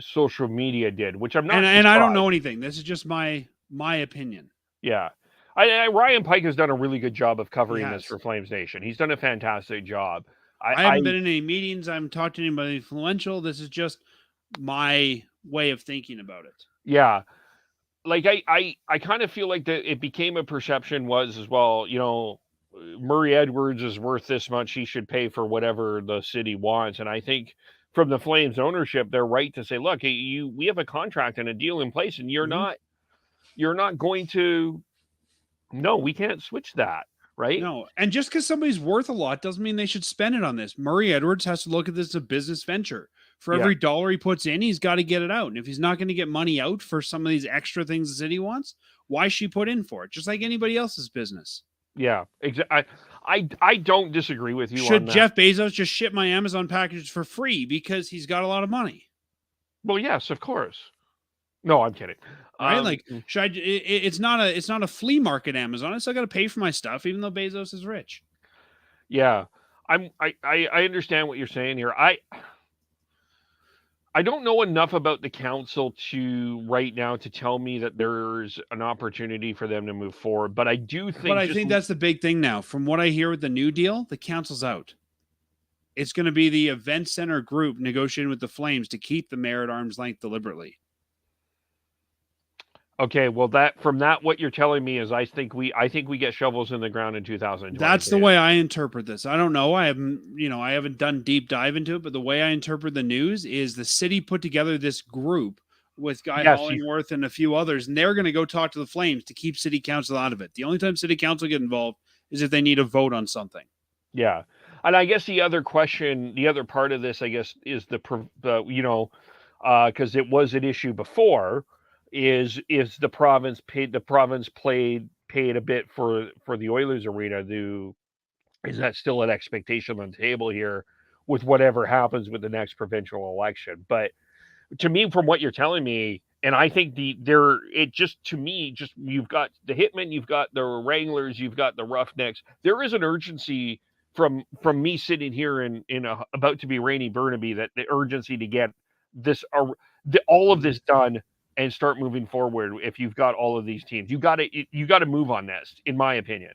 social media did, which I'm not. And I don't know anything. This is just my opinion. Yeah. Ryan Pike has done a really good job of covering this for Flames Nation. He's done a fantastic job. I haven't been in any meetings. I haven't talked to anybody influential. This is just my way of thinking about it. Yeah. Like I kind of feel like that it became a perception was as well, Murray Edwards is worth this much. He should pay for whatever the city wants. And I think from the Flames ownership, they're right to say, look, we have a contract and a deal in place, and you're not going to. No, we can't switch that, right? No, and just because somebody's worth a lot doesn't mean they should spend it on this. Murray Edwards has to look at this as a business venture. For every dollar he puts in, he's got to get it out. And if he's not going to get money out for some of these extra things the city wants, why should he put in for it? Just like anybody else's business. Yeah, exactly. I don't disagree with you. Should Jeff Bezos just ship my Amazon packages for free because he's got a lot of money? Well, yes, of course. No, I'm kidding. Right? It's not a flea market Amazon. I still got to pay for my stuff, even though Bezos is rich. Yeah, I understand what you're saying here. I don't know enough about the council right now to tell me that there's an opportunity for them to move forward. But I do think. But I think that's the big thing now. From what I hear with the new deal, the council's out. It's going to be the event center group negotiating with the Flames to keep the mayor at arm's length deliberately. Okay, well, what you're telling me is I think we get shovels in the ground in 2020. That's the way I interpret this. I don't know. I haven't done deep dive into it, but the way I interpret the news is the city put together this group with Guy Hollingworth and a few others, and they're going to go talk to the Flames to keep city council out of it. The only time city council get involved is if they need a vote on something. Yeah, and I guess the other part of this, I guess, is because it was an issue before. Is the province paid a bit for the Oilers arena to is that still an expectation on the table here with whatever happens with the next provincial election? But to me, from what you're telling me, and I think you've got the hitmen, you've got the wranglers, you've got the roughnecks. There is an urgency from me sitting here in a about to be rainy Burnaby, that the urgency to get this all of this done and start moving forward. If you've got all of these teams, you got to move on this, in my opinion.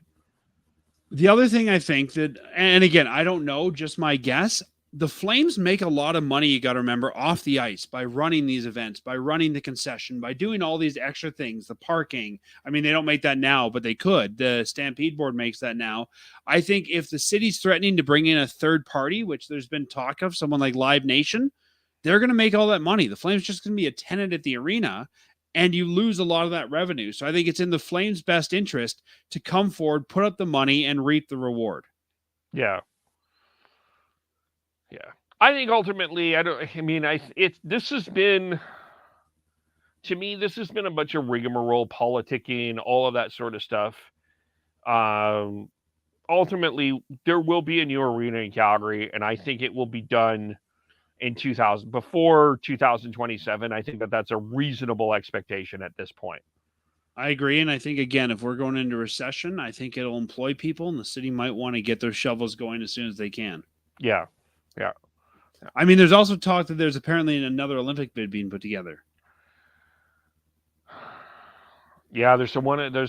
The other thing I think that, and again, I don't know, just my guess, the Flames make a lot of money, you got to remember, off the ice by running these events, by running the concession, by doing all these extra things, the parking. I mean, they don't make that now, but they could. The Stampede Board makes that now. I think if the city's threatening to bring in a third party, which there's been talk of, someone like Live Nation, they're going to make all that money. The Flames just going to be a tenant at the arena, and you lose a lot of that revenue. So I think it's in the Flames' best interest to come forward, put up the money, and reap the reward. Yeah. Yeah. I think ultimately, this has been a bunch of rigmarole, politicking, all of that sort of stuff. Ultimately, there will be a new arena in Calgary, and I think it will be done before 2027. I think that's a reasonable expectation at this point. I agree. And I think, again, if we're going into recession, I think it'll employ people, and the city might want to get their shovels going as soon as they can. Yeah. Yeah. I mean, there's also talk that there's apparently another Olympic bid being put together. Yeah, there's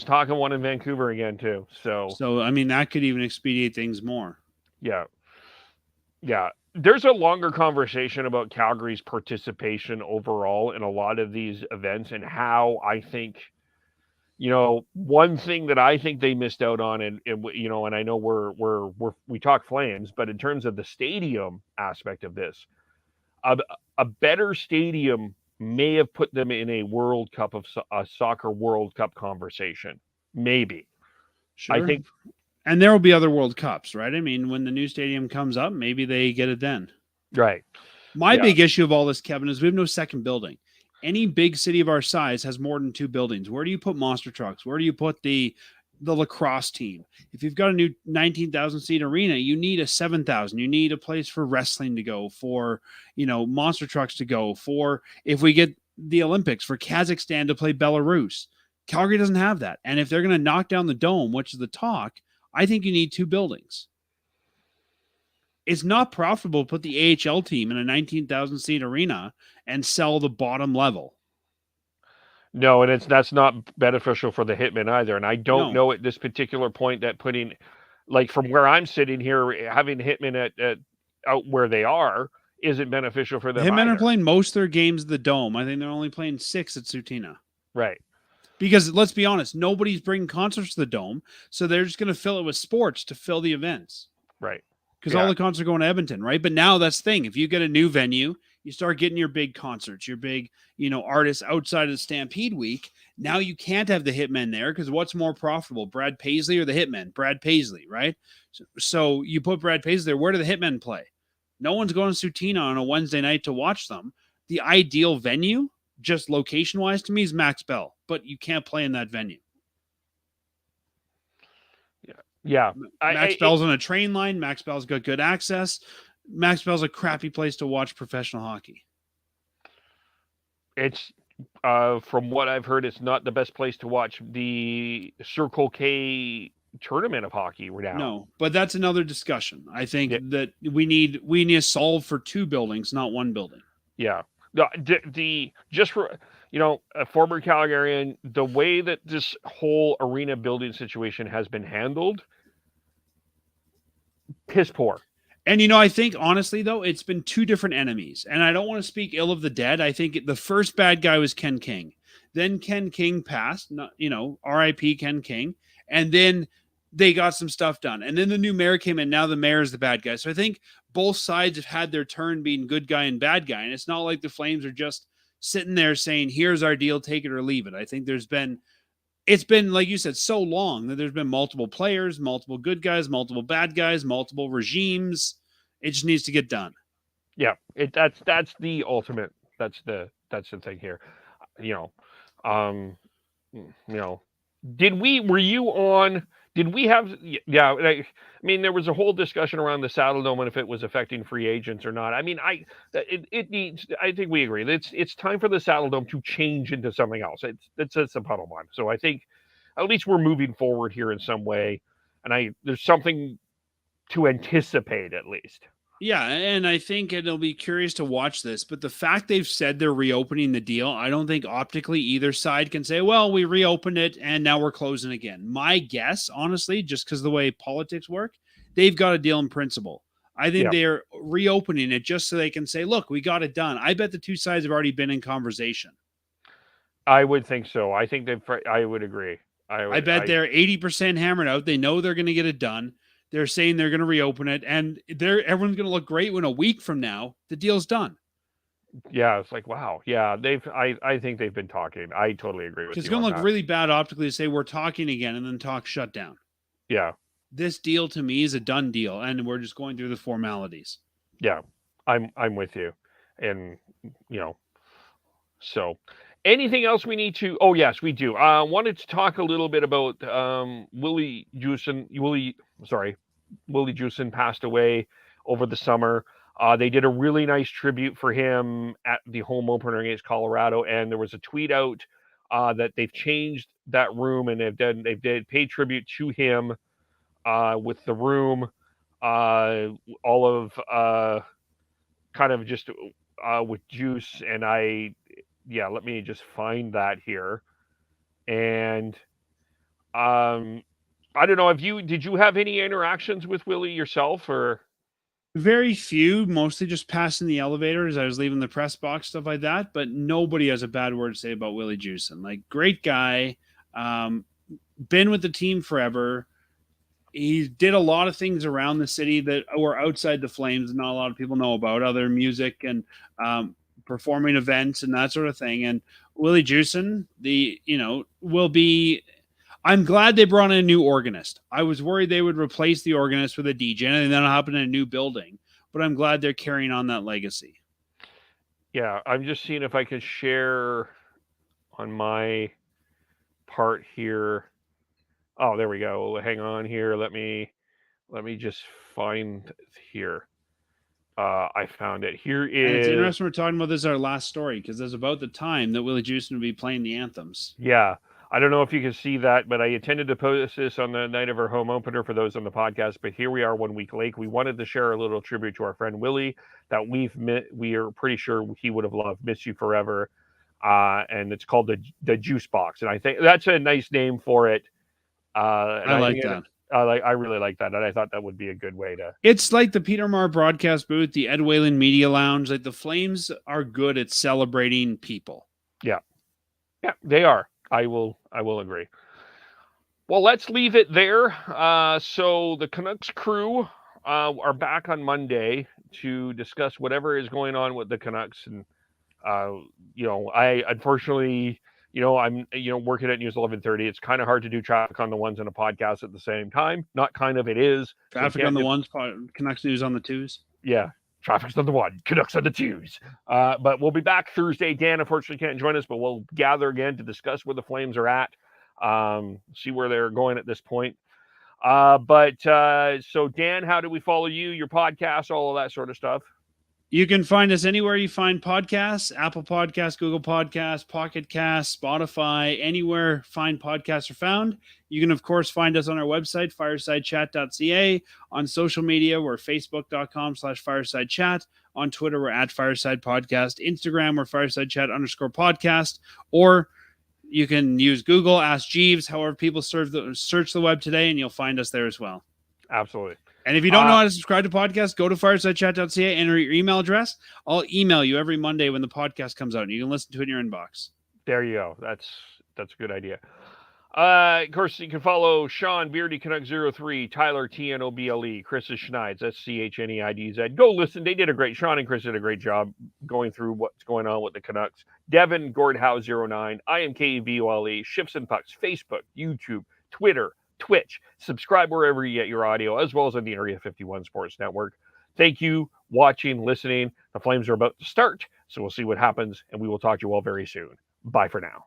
talk of one in Vancouver again too. So I mean, that could even expedite things more. Yeah. Yeah. There's a longer conversation about Calgary's participation overall in a lot of these events, and how I think, one thing that I think they missed out on, and I know we talk Flames, but in terms of the stadium aspect of this, a better stadium may have put them in a World Cup a soccer World Cup conversation. Maybe. Sure. I think, and there will be other World Cups, right? I mean, when the new stadium comes up, maybe they get it then. Right. My big issue of all this, Kevin, is we have no second building. Any big city of our size has more than two buildings. Where do you put monster trucks? Where do you put the lacrosse team? If you've got a new 19,000 seat arena, you need a 7,000. You need a place for wrestling to go, for, monster trucks to go, for if we get the Olympics, for Kazakhstan to play Belarus. Calgary doesn't have that. And if they're going to knock down the dome, which is the talk, I think you need two buildings. It's not profitable to put the AHL team in a 19,000 seat arena and sell the bottom level. No, and that's not beneficial for the hitmen either. And I don't know at this particular point that putting, like, from where I'm sitting here, having hitmen at out where they are isn't beneficial for them. Hitmen are playing most of their games at the dome. I think they're only playing 6 at Sutina. Right. Because let's be honest, nobody's bringing concerts to the dome, so they're just going to fill it with sports to fill the events. Right. Because all the concerts are going to Edmonton, right? But now that's the thing. If you get a new venue, you start getting your big concerts, your big, artists outside of the Stampede Week. Now you can't have the Hitmen there, because what's more profitable, Brad Paisley or the Hitmen? Brad Paisley, right? So you put Brad Paisley there. Where do the Hitmen play? No one's going to Sutina on a Wednesday night to watch them. The ideal venue, just location-wise to me, is Max Bell, but you can't play in that venue. Yeah. Max Bell's on a train line. Max Bell's got good access. Max Bell's a crappy place to watch professional hockey. It's, from what I've heard, it's not the best place to watch the Circle K tournament of hockey now. No, but that's another discussion. I think that we need to solve for two buildings, not one building. Yeah. Just for, a former Calgarian, the way that this whole arena building situation has been handled, piss poor. And, I think, honestly, though, it's been two different enemies. And I don't want to speak ill of the dead. I think the first bad guy was Ken King. Then Ken King passed, R.I.P. Ken King. And then they got some stuff done. And then the new mayor came in. Now the mayor is the bad guy. So I think both sides have had their turn being good guy and bad guy. And it's not like the Flames are just sitting there saying, here's our deal, take it or leave it. I think it's been, like you said, so long that there's been multiple players, multiple good guys, multiple bad guys, multiple regimes. It just needs to get done. Yeah, that's the ultimate. That's the thing here. Were you on? Did we have? Yeah, I mean, there was a whole discussion around the Saddle Dome and if it was affecting free agents or not. I mean, it needs. I think we agree. It's time for the Saddle Dome to change into something else. It's the bottom line. So I think at least we're moving forward here in some way, and there's something to anticipate at least. Yeah, and I think it'll be curious to watch this, but the fact they've said they're reopening the deal, I don't think optically either side can say, well, we reopened it and now we're closing again. My guess, honestly, just because of the way politics work, they've got a deal in principle. I think they're reopening it just so they can say, look, we got it done. I bet the two sides have already been in conversation. I would think so. I think I would agree. I bet they're 80% hammered out. They know they're going to get it done. They're saying they're going to reopen it, and everyone's going to look great when a week from now the deal's done. Yeah, it's like, wow. Yeah, I think they've been talking. I totally agree with you. It's going to look really bad optically to say we're talking again and then talk shut down. Yeah. This deal to me is a done deal, and we're just going through the formalities. Yeah, I'm with you, and so. Anything else we need to? Oh yes, we do. Wanted to talk a little bit about Willie Juicin. Willie Juicin passed away over the summer. They did a really nice tribute for him at the home opener against Colorado, and there was a tweet out that they've changed that room and they've paid tribute to him with the room, all of kind of just with Juice and let me just find that here. And I don't know, did you have any interactions with Willie yourself or? Very few, mostly just passing the elevator as I was leaving the press box, stuff like that. But nobody has a bad word to say about Willie Juicin. Like, great guy, been with the team forever. He did a lot of things around the city that were outside the Flames and not a lot of people know about, other music and performing events and that sort of thing. And Willie Juicin, will be. I'm glad they brought in a new organist. I was worried they would replace the organist with a DJ, and that'll happen in a new building. But I'm glad they're carrying on that legacy. Yeah, I'm just seeing if I can share on my part here. Oh, there we go. Hang on here. Let me just find here. I found it. Here is. And it's interesting we're talking about this our last story because it's about the time that Willie Juicin would be playing the anthems. Yeah. I don't know if you can see that, but I intended to post this on the night of our home opener for those on the podcast. But here we are 1 week late. We wanted to share a little tribute to our friend Willie that we are pretty sure he would have loved. Miss You Forever. And it's called the Juice Box. And I think that's a nice name for it. I like that. I really like that. And I thought that would be a good way to. It's like the Peter Marr broadcast booth, the Ed Whalen Media Lounge. Like the Flames are good at celebrating people. Yeah. Yeah, they are. I will agree. Well, let's leave it there. So the Canucks crew are back on Monday to discuss whatever is going on with the Canucks. And, I unfortunately, I'm, working at News 1130. It's kind of hard to do traffic on the ones and a podcast at the same time. Not kind of, it is. Traffic on the ones, Canucks News on the twos. Yeah. Traffic's on the one, Canucks on the twos. But we'll be back Thursday. Dan, unfortunately, can't join us, but we'll gather again to discuss where the Flames are at, see where they're going at this point. So, Dan, how do we follow you, your podcast, all of that sort of stuff? You can find us anywhere you find podcasts, Apple Podcasts, Google Podcasts, Pocket Casts, Spotify, anywhere fine podcasts are found. You can, of course, find us on our website, firesidechat.ca. On social media, we're facebook.com/firesidechat. On Twitter, we're at Fireside Podcast. Instagram, we're firesidechat_podcast. Or you can use Google, Ask Jeeves, however people search the web today, and you'll find us there as well. Absolutely. And if you don't know how to subscribe to podcasts, go to firesidechat.ca, enter your email address. I'll email you every Monday when the podcast comes out, and you can listen to it in your inbox. There you go. That's a good idea. Of course, you can follow Sean Beardy Canuck 03, Tyler TNOBLE, Chris Schneid's SCHNEIDZ. Go listen. Sean and Chris did a great job going through what's going on with the Canucks. Devin Gordhouse 09, I am KVOLE, Shifts and Pucks, Facebook, YouTube, Twitter, Twitch. Subscribe wherever you get your audio, as well as on the Area 51 Sports Network. Thank you, watching, listening. The Flames are about to start, so we'll see what happens, and we will talk to you all very soon. Bye for now.